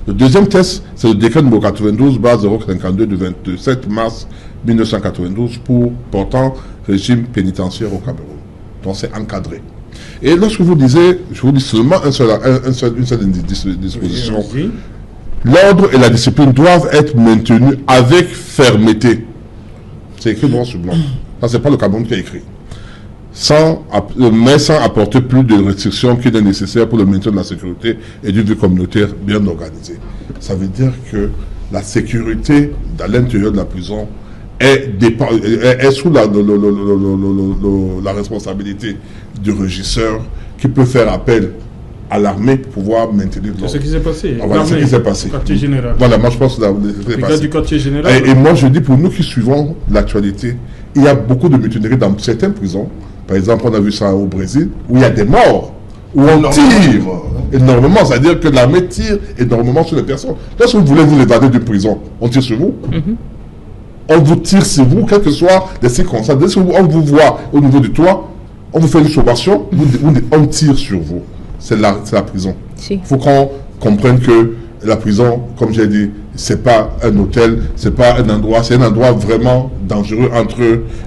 Le deuxième test, c'est le décret numéro 92/052 du 27 mars 1992 portant régime pénitentiaire au Cameroun. Donc c'est encadré. Et lorsque vous disiez, je vous dis seulement une seule disposition, l'ordre et la discipline doivent être maintenus avec fermeté. C'est écrit noir sur blanc. Ça, c'est pas le Cameroun qui a écrit. Mais sans apporter plus de restrictions qu'il est nécessaire pour le maintien de la sécurité et d'une vie communautaire bien organisée. Ça veut dire que la sécurité à l'intérieur de la prison est sous la responsabilité du régisseur qui peut faire appel à l'armée pour pouvoir maintenir l'ordre. C'est ce qui s'est passé. Voilà ce qui s'est passé. Quartier général. Voilà, moi je pense que c'est passé. Du quartier général. Et moi je dis, pour nous qui suivons l'actualité, il y a beaucoup de mutineries dans certaines prisons. Par exemple, on a vu ça au Brésil, où il y a des morts, où on tire énormément. C'est-à-dire que l'armée tire énormément sur les personnes. Lorsque vous voulez vous évader d'une prison, on tire sur vous. On vous tire sur vous, quelles que soient les circonstances. Dès qu'on vous voit au niveau du toit, on vous fait une sommation, on tire sur vous. C'est la prison. Il faut qu'on comprenne que la prison, comme j'ai dit, c'est pas un hôtel, c'est pas un endroit, c'est un endroit vraiment dangereux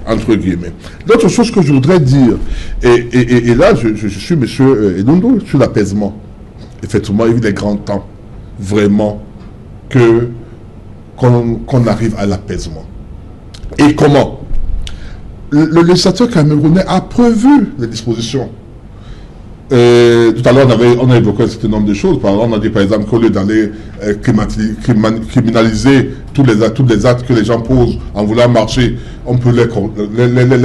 entre guillemets. L'autre chose que je voudrais dire, et là je suis monsieur Edoundo sur l'apaisement. Effectivement, il est grand temps vraiment qu'on arrive à l'apaisement. Et comment? Le législateur camerounais a prévu les dispositions. Tout à l'heure, on a évoqué un certain nombre de choses. Par exemple, on a dit par exemple qu'au lieu d'aller criminaliser tous les actes que les gens posent en voulant marcher, on peut les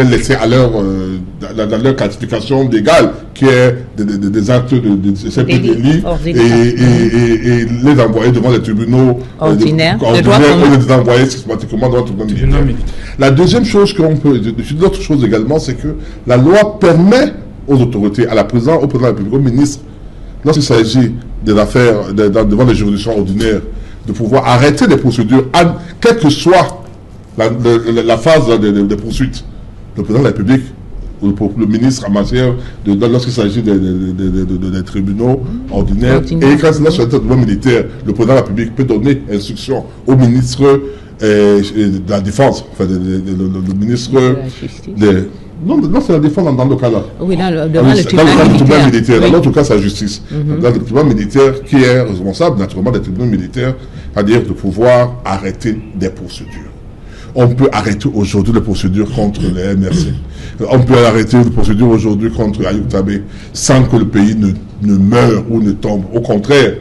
laisser à dans leur classification légale, qui est des actes de délits, et les envoyer devant les tribunaux ordinaires, ou les envoyer systématiquement devant le tribunal militaire. La deuxième chose qu'on peut, l'autre chose également, c'est que la loi permet aux autorités, à la présidence, au président de la République, au ministre, lorsqu'il s'agit des affaires devant les juridictions ordinaires, de pouvoir arrêter les procédures, quelle que soit la phase des poursuites. Le président de la République ou le ministre en matière lorsqu'il s'agit des tribunaux ordinaires, et quand c'est sur le tribunal militaire, le président de la République peut donner instruction au ministre de la Défense, enfin le ministre de... Non, c'est la défense dans le cas là. Oui, dans le tribunal militaire. Oui. Dans l'autre cas, c'est la justice. Dans le tribunal militaire qui est responsable naturellement des tribunaux militaires, c'est-à-dire de pouvoir arrêter des procédures. On peut arrêter aujourd'hui les procédures contre les MRC. On peut arrêter les procédures aujourd'hui contre Ayoub Tabé sans que le pays ne meure ou ne tombe. Au contraire,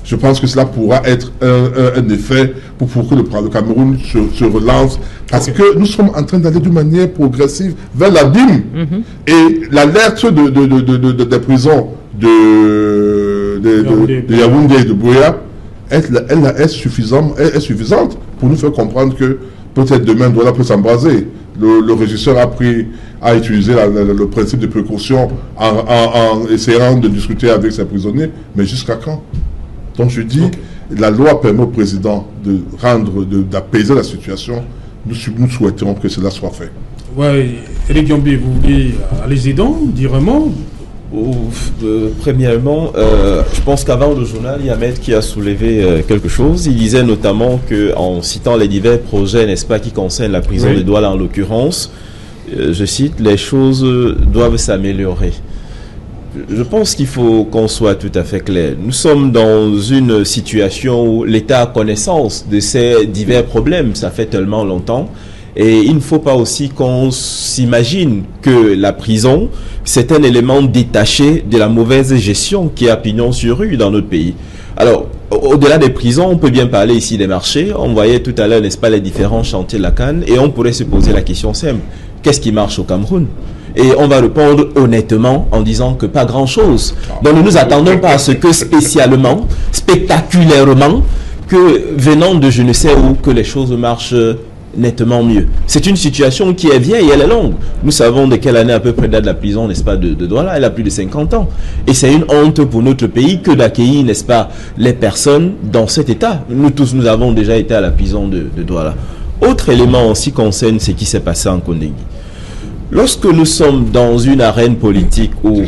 je pense que cela pourra être un effet pour que le Cameroun se relance, parce que nous sommes en train d'aller d'une manière progressive vers l'abîme. Et l'alerte des prisons de Yaoundé et de Buea, elle est suffisante pour nous faire comprendre que peut-être demain Douala peut s'embraser. Le régisseur a utilisé le principe de précaution en essayant de discuter avec ses prisonniers, mais jusqu'à quand? Donc je dis, la loi permet au président d'apaiser la situation. Nous souhaiterons que cela soit fait. Oui, Eric Yambé, vous voulez aller-y donc, dire un mot? Premièrement, je pense qu'avant le journal, il y a Maître qui a soulevé quelque chose. Il disait notamment qu'en citant les divers projets, n'est-ce pas, qui concernent la prison de Douala en l'occurrence, je cite, les choses doivent s'améliorer. Je pense qu'il faut qu'on soit tout à fait clair. Nous sommes dans une situation où l'État a connaissance de ces divers problèmes. Ça fait tellement longtemps. Et il ne faut pas aussi qu'on s'imagine que la prison, c'est un élément détaché de la mauvaise gestion qui a pignon sur rue dans notre pays. Alors, au-delà des prisons, on peut bien parler ici des marchés. On voyait tout à l'heure, n'est-ce pas, les différents chantiers de la Cannes. Et on pourrait se poser la question simple. Qu'est-ce qui marche au Cameroun? Et on va répondre honnêtement en disant que pas grand-chose. Donc ne nous attendons pas à ce que spécialement, spectaculairement, que venant de je ne sais où, que les choses marchent nettement mieux. C'est une situation qui est vieille et elle est longue. Nous savons de quelle année à peu près date la prison, n'est-ce pas, de Douala. Elle a plus de 50 ans. Et c'est une honte pour notre pays que d'accueillir, n'est-ce pas, les personnes dans cet état. Nous tous, nous avons déjà été à la prison de Douala. Autre élément aussi concerne ce qui s'est passé en Kondengui. Lorsque nous sommes dans une arène politique où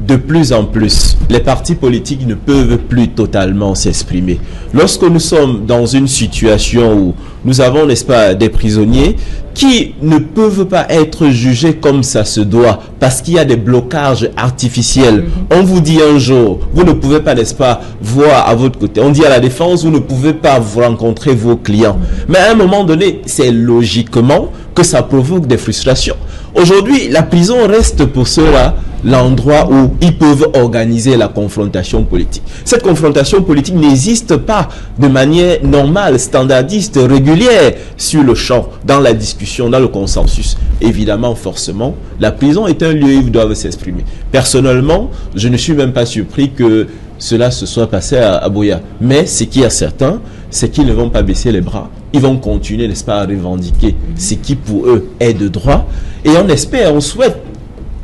de plus en plus les partis politiques ne peuvent plus totalement s'exprimer, lorsque nous sommes dans une situation où nous avons, n'est-ce pas, des prisonniers qui ne peuvent pas être jugés comme ça se doit parce qu'il y a des blocages artificiels. On vous dit un jour, vous ne pouvez pas, n'est-ce pas, voir à votre côté. On dit à la défense, vous ne pouvez pas vous rencontrer vos clients. Mais à un moment donné, c'est logiquement que ça provoque des frustrations. Aujourd'hui, la prison reste pour ceux-là l'endroit où ils peuvent organiser la confrontation politique. Cette confrontation politique n'existe pas de manière normale, standardiste, régulière sur le champ, dans la discussion, dans le consensus. Évidemment, forcément, la prison est un lieu où ils doivent s'exprimer. Personnellement, je ne suis même pas surpris que cela se soit passé à Buea. Mais ce qui est certain, c'est qu'ils ne vont pas baisser les bras. Ils vont continuer, n'est-ce pas, à revendiquer ce qui pour eux est de droit. Et on espère, on souhaite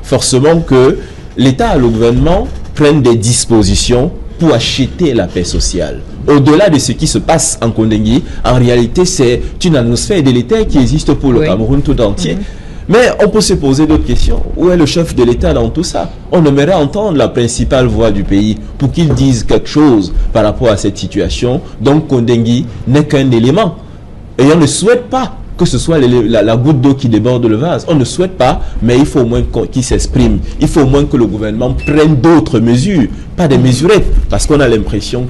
forcément que l'État et le gouvernement prennent des dispositions pour acheter la paix sociale. Au-delà de ce qui se passe en Kondengui, en réalité, c'est une atmosphère délétère qui existe pour le Cameroun tout entier. Mais on peut se poser d'autres questions. Où est le chef de l'État dans tout ça? On aimerait entendre la principale voix du pays pour qu'il dise quelque chose par rapport à cette situation. Donc Kondengui n'est qu'un élément. Et on ne souhaite pas que ce soit la goutte d'eau qui déborde le vase. On ne souhaite pas, mais il faut au moins qu'il s'exprime. Il faut au moins que le gouvernement prenne d'autres mesures, pas des mesurettes, parce qu'on a l'impression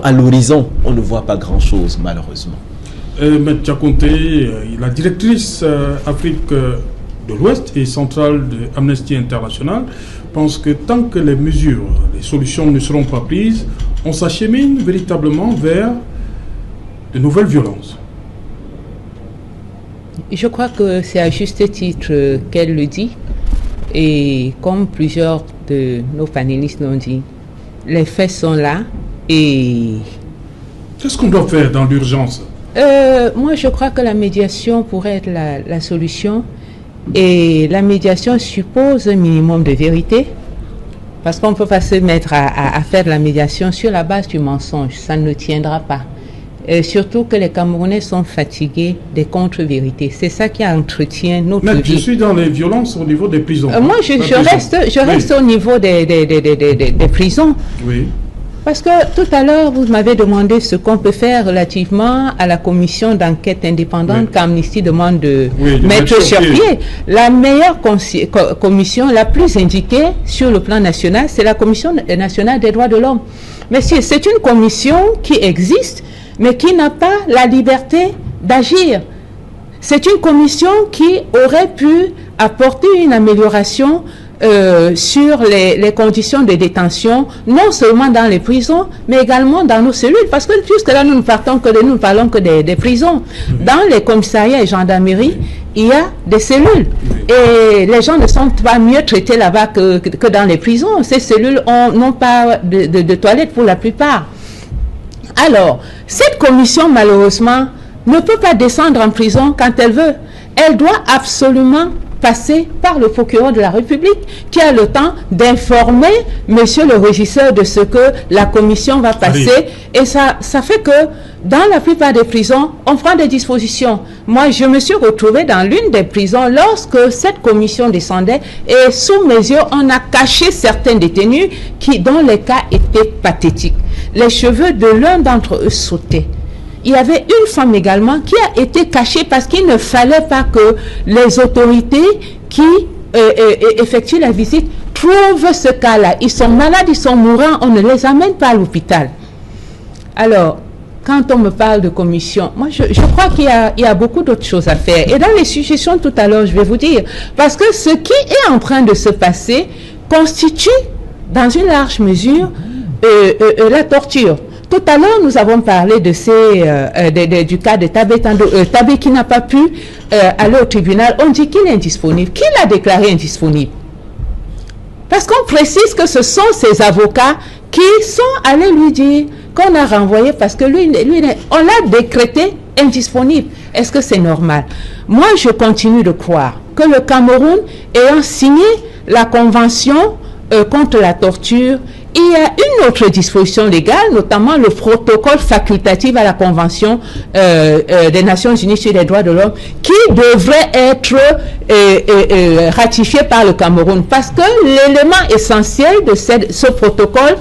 à l'horizon, on ne voit pas grand-chose, malheureusement. M. Tchakonté, la directrice Afrique de l'Ouest et central de Amnesty International pense que tant que les mesures, les solutions ne seront pas prises, on s'achemine véritablement vers de nouvelles violences. Je crois que c'est à juste titre qu'elle le dit. Et comme plusieurs de nos panélistes l'ont dit, les faits sont là. Et qu'est-ce qu'on doit faire dans l'urgence? Moi, je crois que la médiation pourrait être la solution. Et la médiation suppose un minimum de vérité. Parce qu'on ne peut pas se mettre à faire de la médiation sur la base du mensonge. Ça ne tiendra pas. Et surtout que les Camerounais sont fatigués des contre-vérités. C'est ça qui entretient notre vie. Je suis dans les violences au niveau des prisons. Moi, je reste au niveau des prisons. Oui. Parce que tout à l'heure, vous m'avez demandé ce qu'on peut faire relativement à la commission d'enquête indépendante qu'Amnesty demande de mettre sur pied. La meilleure commission, la plus indiquée sur le plan national, c'est la Commission nationale des droits de l'homme. Mais c'est une commission qui existe, mais qui n'a pas la liberté d'agir. C'est une commission qui aurait pu apporter une amélioration sur les conditions de détention, non seulement dans les prisons, mais également dans nos cellules. Parce que jusque là, nous ne parlons que des prisons. Dans les commissariats et gendarmeries, il y a des cellules. Et les gens ne sont pas mieux traités là-bas que dans les prisons. Ces cellules n'ont pas de toilettes pour la plupart. Alors, cette commission, malheureusement, ne peut pas descendre en prison quand elle veut. Elle doit absolument passer par le procureur de la République qui a le temps d'informer monsieur le régisseur de ce que la commission va passer. Et ça fait que dans la plupart des prisons, on prend des dispositions. Moi, je me suis retrouvée dans l'une des prisons lorsque cette commission descendait et sous mes yeux, on a caché certains détenus dont les cas étaient pathétiques. Les cheveux de l'un d'entre eux sautaient. Il y avait une femme également qui a été cachée parce qu'il ne fallait pas que les autorités qui effectuent la visite trouvent ce cas-là. Ils sont malades, ils sont mourants, on ne les amène pas à l'hôpital. Alors, quand on me parle de commission, moi je crois qu'il y a beaucoup d'autres choses à faire. Et dans les suggestions tout à l'heure, je vais vous dire, parce que ce qui est en train de se passer constitue, dans une large mesure, la torture. Tout à l'heure, nous avons parlé du cas de Tabé qui n'a pas pu aller au tribunal. On dit qu'il est indisponible. Qui l'a déclaré indisponible? Parce qu'on précise que ce sont ses avocats qui sont allés lui dire qu'on a renvoyé parce que lui on l'a décrété indisponible. Est-ce que c'est normal? Moi, je continue de croire que le Cameroun, ayant signé la convention contre la torture, il y a une autre disposition légale, notamment le protocole facultatif à la Convention des Nations Unies sur les droits de l'homme, qui devrait être ratifié par le Cameroun. Parce que l'élément essentiel de ce protocole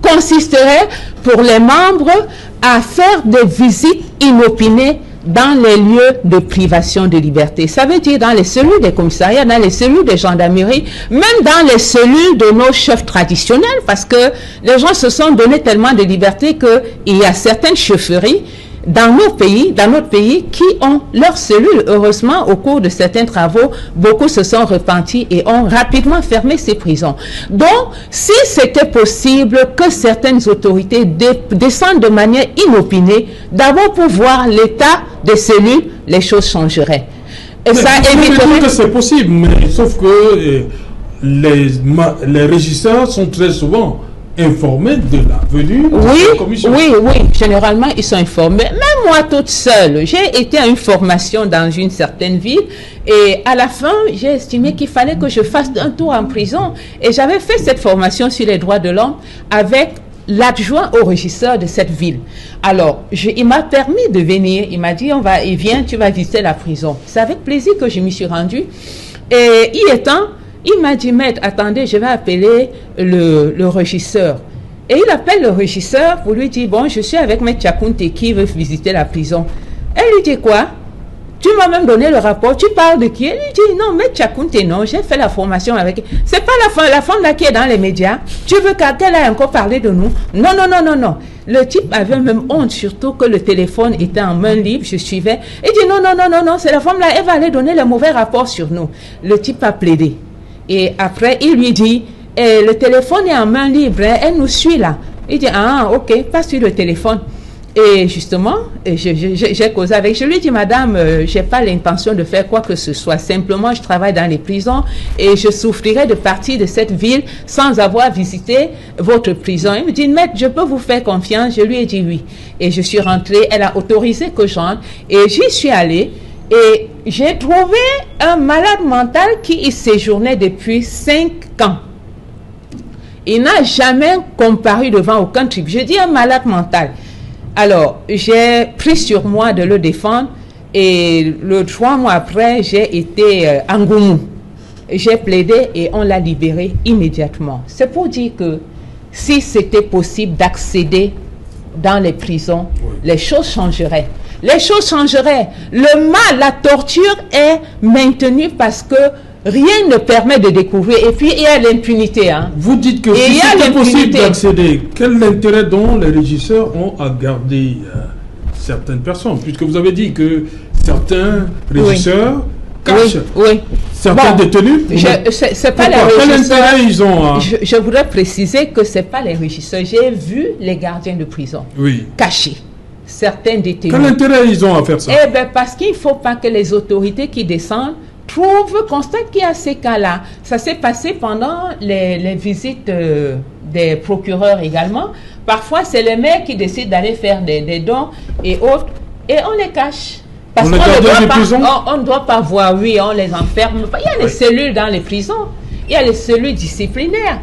consisterait pour les membres à faire des visites inopinées dans les lieux de privation de liberté. Ça veut dire dans les cellules des commissariats, dans les cellules des gendarmeries, même dans les cellules de nos chefs traditionnels, parce que les gens se sont donné tellement de liberté qu'il y a certaines chefferies dans notre pays, qui ont leurs cellules. Heureusement, au cours de certains travaux, beaucoup se sont repentis et ont rapidement fermé ces prisons. Donc, si c'était possible que certaines autorités descendent de manière inopinée, d'abord pour voir l'état des cellules, les choses changeraient. Et ça éviterait... C'est possible, mais sauf que les régisseurs sont très souvent informés de la venue de la commission. Oui, généralement ils sont informés. Même moi toute seule, j'ai été à une formation dans une certaine ville et à la fin, j'ai estimé qu'il fallait que je fasse un tour en prison et j'avais fait cette formation sur les droits de l'homme avec l'adjoint au régisseur de cette ville. Alors, il m'a permis de venir, il m'a dit, viens, tu vas visiter la prison. C'est avec plaisir que je m'y suis rendue et y étant, il m'a dit, maître, attendez, je vais appeler le régisseur. Et il appelle le régisseur pour lui dire, bon, je suis avec maître Tchakounte qui veut visiter la prison. Elle lui dit quoi? Tu m'as même donné le rapport, tu parles de qui? Elle lui dit, non, maître Tchakounte, non, j'ai fait la formation avec... C'est pas la femme là qui est dans les médias. Tu veux qu'elle ait encore parlé de nous? Non. Le type avait même honte, surtout que le téléphone était en main libre, je suivais. Il dit non, c'est la femme là, elle va aller donner le mauvais rapport sur nous. Le type a plaidé. Et après, il lui dit, le téléphone est en main libre, hein, elle nous suit là. Il dit, ah ok, passe sur le téléphone. Et justement, j'ai causé avec, je lui ai dit, madame, je n'ai pas l'intention de faire quoi que ce soit. Simplement, je travaille dans les prisons et je souffrirais de partir de cette ville sans avoir visité votre prison. Il me dit, maître, je peux vous faire confiance? Je lui ai dit oui. Et je suis rentrée, elle a autorisé que j'entre et j'y suis allée. Et j'ai trouvé un malade mental qui y séjournait depuis 5 ans. Il n'a jamais comparu devant aucun tribunal. Je dis un malade mental. Alors, j'ai pris sur moi de le défendre et 3 mois après, j'ai été en Goumou. J'ai plaidé et on l'a libéré immédiatement. C'est pour dire que si c'était possible d'accéder dans les prisons, les choses changeraient. Les choses changeraient. Le mal, la torture est maintenue parce que rien ne permet de découvrir. Et puis, il y a l'impunité. Hein. Vous dites que si c'était possible d'accéder, quel intérêt dont les régisseurs ont à garder certaines personnes? Puisque vous avez dit que certains régisseurs cachent certains détenus. C'est pas les régisseurs. Quel intérêt ils ont je voudrais préciser que ce n'est pas les régisseurs. J'ai vu les gardiens de prison cachés. Certains détenus. Quel intérêt ils ont à faire ça? Eh bien, parce qu'il ne faut pas que les autorités qui descendent constatent qu'il y a ces cas-là. Ça s'est passé pendant les visites des procureurs également. Parfois, c'est les maires qui décident d'aller faire des dons et autres, et on les cache. Parce qu'on ne doit pas voir, on les enferme. Il y a les cellules dans les prisons, il y a les cellules disciplinaires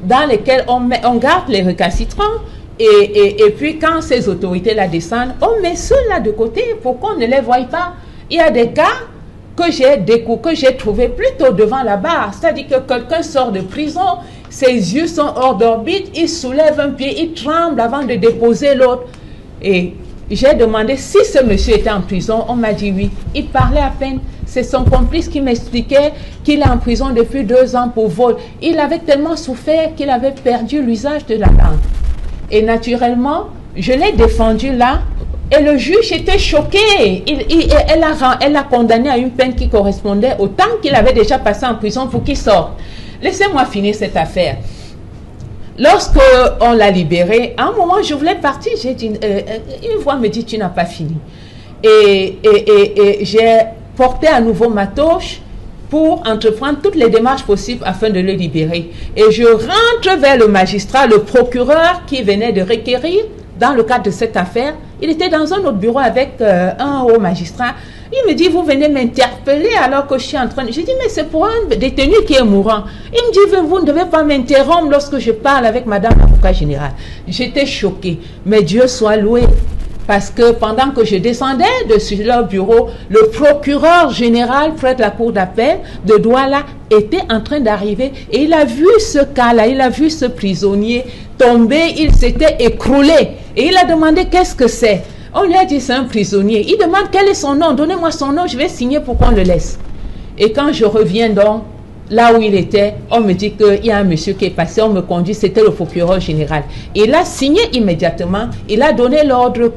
dans lesquelles on garde les récalcitrants. Et puis, quand ces autorités-là descendent, on met ceux-là de côté pour qu'on ne les voie pas. Il y a des cas que j'ai trouvé plutôt devant la barre. C'est-à-dire que quelqu'un sort de prison, ses yeux sont hors d'orbite, il soulève un pied, il tremble avant de déposer l'autre. Et j'ai demandé si ce monsieur était en prison. On m'a dit oui. Il parlait à peine. C'est son complice qui m'expliquait qu'il est en prison depuis 2 ans pour vol. Il avait tellement souffert qu'il avait perdu l'usage de la langue. Et naturellement, je l'ai défendu là. Et le juge était choqué. Elle l'a condamné à une peine qui correspondait au temps qu'il avait déjà passé en prison pour qu'il sorte. Laissez-moi finir cette affaire. Lorsque on l'a libéré, à un moment, je voulais partir. J'ai dit, une voix me dit, tu n'as pas fini. Et j'ai porté à nouveau ma torche pour entreprendre toutes les démarches possibles afin de le libérer. Et je rentre vers le magistrat, le procureur qui venait de requérir dans le cadre de cette affaire. Il était dans un autre bureau avec un haut magistrat. Il me dit, vous venez m'interpeller alors que je suis en train de... Je dis, mais c'est pour un détenu qui est mourant. Il me dit, vous ne devez pas m'interrompre lorsque je parle avec madame l'avocat général. J'étais choquée. Mais Dieu soit loué. Parce que pendant que je descendais de leur bureau, le procureur général près de la cour d'appel de Douala était en train d'arriver. Et il a vu ce cas-là, il a vu ce prisonnier tomber, il s'était écroulé. Et il a demandé qu'est-ce que c'est. On lui a dit c'est un prisonnier. Il demande quel est son nom, donnez-moi son nom, je vais signer pour qu'on le laisse. Et quand je reviens donc, là où il était, on me dit qu'il y a un monsieur qui est passé, on me conduit, c'était le procureur général. Il a signé immédiatement, il a donné l'ordre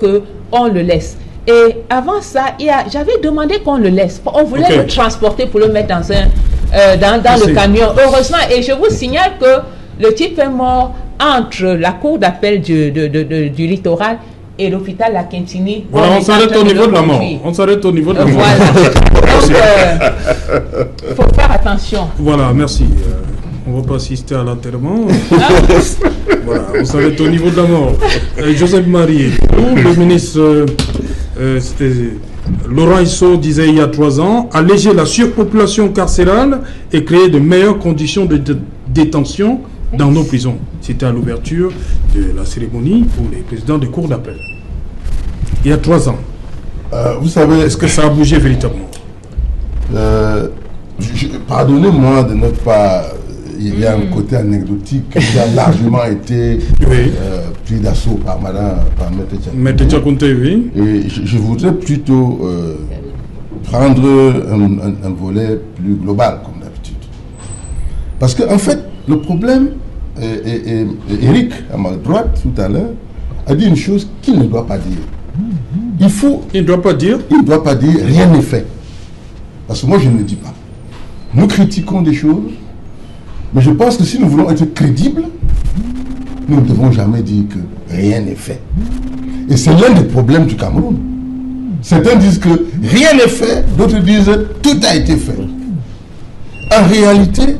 qu'on le laisse. Et avant ça, j'avais demandé qu'on le laisse. On voulait le transporter pour le mettre dans le camion. Heureusement, et je vous signale que le type est mort entre la cour d'appel du littoral et l'hôpital La Quintini. Voilà, on s'arrête au niveau de la mort. On s'arrête au niveau de la mort. Voilà. Donc, il faut faire attention. Voilà, merci. On ne va pas assister à l'enterrement. Voilà, on s'arrête au niveau de la mort. Joseph Marie, le ministre Laurent Issot disait il y a 3 ans, alléger la surpopulation carcérale et créer de meilleures conditions de détention dans nos prisons. C'était à l'ouverture de la cérémonie pour les présidents des cours d'appel. Il y a 3 ans. Vous savez... Est-ce que ça a bougé véritablement? Pardonnez-moi de ne pas... Il y a un côté anecdotique qui a largement été pris d'assaut par Maître Tchakounte, oui. Et je voudrais plutôt prendre un volet plus global, comme d'habitude. Parce qu'en fait, le problème, et Eric, à ma droite, tout à l'heure, a dit une chose qu'il ne doit pas dire. Il ne doit pas dire. Il ne doit pas dire rien n'est fait. Parce que moi, je ne le dis pas. Nous critiquons des choses, mais je pense que si nous voulons être crédibles, nous ne devons jamais dire que rien n'est fait. Et c'est l'un des problèmes du Cameroun. Certains disent que rien n'est fait, d'autres disent tout a été fait. En réalité,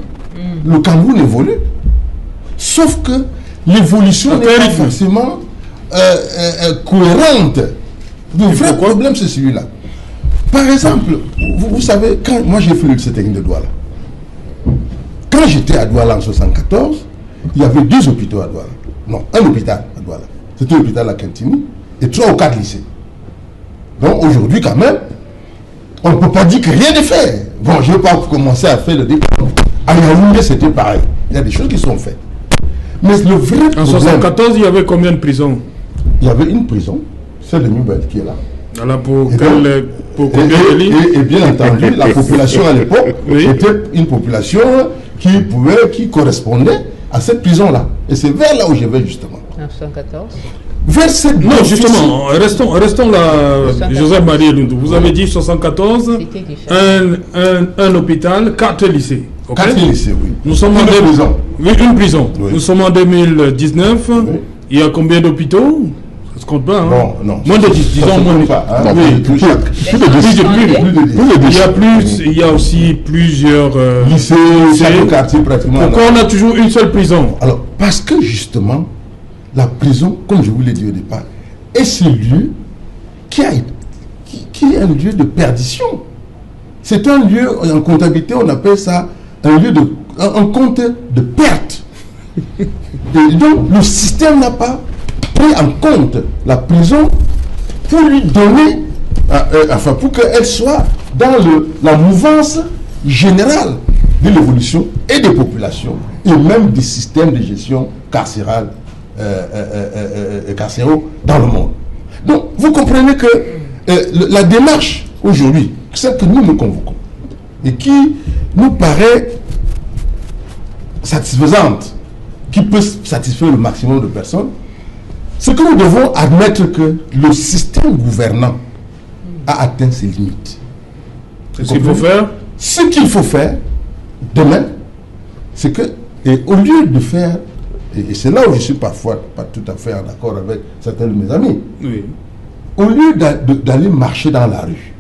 le Cameroun évolue. Sauf que l'évolution n'est pas forcément cohérente. Le vrai problème, c'est celui-là. Par exemple, vous savez, quand moi j'ai fait le lycée technique de Douala, quand j'étais à Douala en 1974, il y avait 2 hôpitaux à Douala. Non, un hôpital à Douala. C'était l'hôpital à Kentini et 3 ou 4 lycées. Donc aujourd'hui, quand même, on ne peut pas dire que rien n'est fait. Bon, je ne vais pas commencer à faire le débat. À Yaoundé, c'était pareil. Il y a des choses qui sont faites. Mais le vrai problème... En 1974, il y avait combien de prisons? Il y avait une prison, celle de Nubel qui est là. Alors pour combien de lits? Et bien entendu, la population à l'époque était une population qui correspondait à cette prison-là. Et c'est vers là où je vais justement. 1914. Vers cette... Non, justement, restons là, Joseph-Marie Elundou. Vous avez dit 74, un hôpital, 4 lycées. Okay? 4 lycées, oui. Nous sommes en prison. Oui, une prison. Oui. Nous sommes en 2019. Oui. Il y a combien d'hôpitaux? Ça se compte pas, hein? Non. Moins de 10, disons moins de 10. Il y a aussi plusieurs lycées, chaque quartier pratiquement. Pourquoi on a toujours une seule prison? Alors, parce que justement, la prison, comme je vous l'ai dit au départ, est ce lieu qui est un lieu de perdition. C'est un lieu, en comptabilité, on appelle ça un compte de perte. Et donc, le système n'a pas pris en compte la prison pour lui donner, pour qu'elle soit dans la mouvance générale de l'évolution et des populations, et même des systèmes de gestion carcérale carcéraux dans le monde. Donc, vous comprenez que la démarche aujourd'hui, celle que nous nous convoquons, et qui nous paraît satisfaisante, qui peut satisfaire le maximum de personnes, c'est que nous devons admettre que le système gouvernant a atteint ses limites. Ce qu'il faut faire? Ce qu'il faut faire demain, c'est que, et au lieu de faire, et c'est là où je suis parfois pas tout à fait en accord avec certains de mes amis, oui. Au lieu d'aller marcher dans la rue,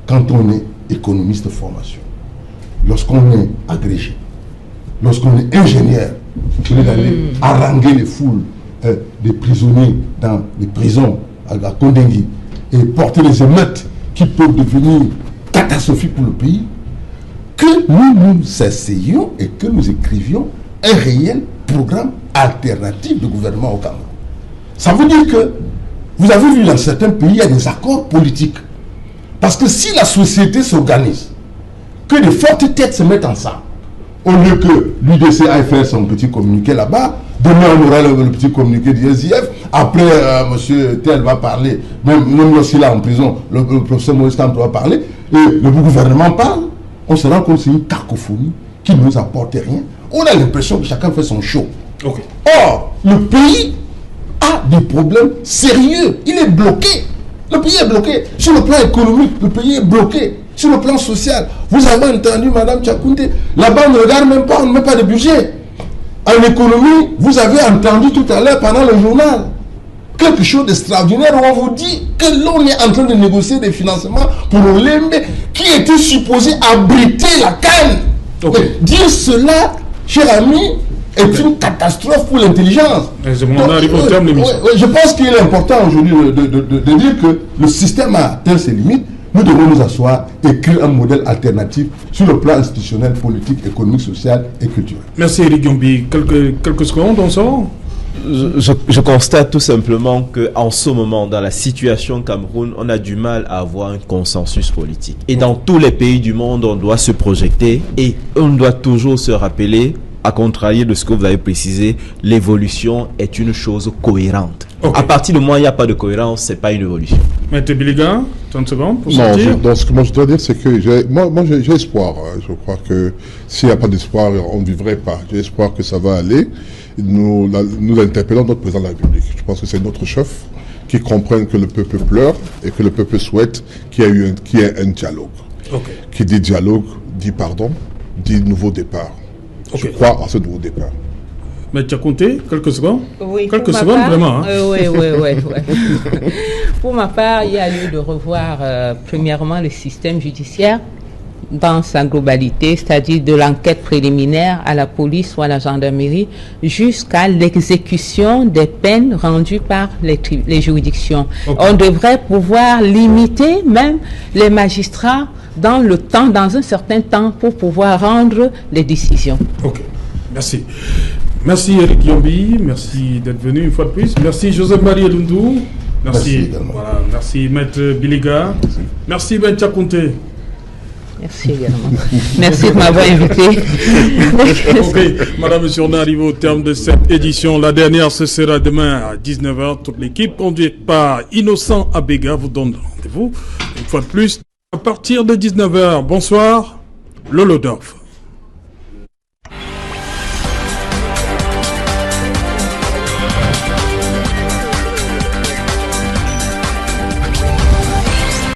quand on est économiste de formation, lorsqu'on est agrégé, lorsqu'on est ingénieur, au lieu d'aller haranguer les foules des prisonniers dans les prisons à Kondengui et porter les émeutes qui peuvent devenir catastrophiques pour le pays, que nous essayions et que nous écrivions un réel programme alternatif de gouvernement au Cameroun. Ça veut dire que, vous avez vu dans certains pays, il y a des accords politiques. Parce que si la société s'organise, que des fortes têtes se mettent ensemble, au lieu que l'UDC aille faire son petit communiqué là-bas, demain on aura le petit communiqué du SIF, après M. Tel va parler, même lorsqu'il est en prison, le professeur Maurice Kamto va parler, et le gouvernement parle, on se rend compte que c'est une cacophonie qui ne nous apporte rien. On a l'impression que chacun fait son show. Okay. Or, le pays a des problèmes sérieux. Il est bloqué. Le pays est bloqué. Sur le plan économique, le pays est bloqué. Sur le plan social, vous avez entendu Mme Tchakounte, là-bas on ne regarde même pas, on ne met pas de budget. En économie, vous avez entendu tout à l'heure pendant le journal quelque chose d'extraordinaire où on vous dit que l'on est en train de négocier des financements pour l'Olembe qui était supposé abriter la canne. Okay. Dire cela, cher ami, est une catastrophe pour l'intelligence. Je pense qu'il est important aujourd'hui de dire que le système a atteint ses limites. Nous devons nous asseoir et écrire un modèle alternatif sur le plan institutionnel, politique, économique, social et culturel. Merci Eric Gombi. Quelques secondes, on sort. Je constate tout simplement qu'en ce moment, dans la situation Cameroun, on a du mal à avoir un consensus politique. Et dans tous les pays du monde, on doit se projeter et on doit toujours se rappeler, à contrario de ce que vous avez précisé, l'évolution est une chose cohérente. Okay. À partir du moment où il n'y a pas de cohérence, ce n'est pas une évolution. Maître Biliga, 30 secondes pour sortir. Non, ce que moi je dois dire, c'est que j'ai espoir. Je crois que s'il n'y a pas d'espoir, on ne vivrait pas. J'ai espoir que ça va aller. nous interpellons notre président de la République. Je pense que c'est notre chef qui comprenne que le peuple pleure et que le peuple souhaite qu'il y ait un dialogue. Okay. Qui dit dialogue, dit pardon, dit nouveau départ. Okay. Je crois à ce nouveau départ. Mais tu as compté quelques secondes? Oui, quelques secondes, vraiment. Hein? Oui. Pour ma part, il y a lieu de revoir premièrement le système judiciaire dans sa globalité, c'est-à-dire de l'enquête préliminaire à la police ou à la gendarmerie jusqu'à l'exécution des peines rendues par les juridictions. Okay. On devrait pouvoir limiter même les magistrats dans le temps, dans un certain temps, pour pouvoir rendre les décisions. Ok, merci. Merci Eric Yombi, merci d'être venu une fois de plus. Merci Joseph-Marie Elundou. Merci. Voilà, merci Maître Biliga. Merci Ben Tchakounte. Merci également. Merci de m'avoir invité. Ok, madame, monsieur, on arrive au terme de cette édition. La dernière, ce sera demain à 19h. Toute l'équipe conduite par Innocent Abega vous donne rendez-vous une fois de plus à partir de 19h. Bonsoir, Lolo Dorf.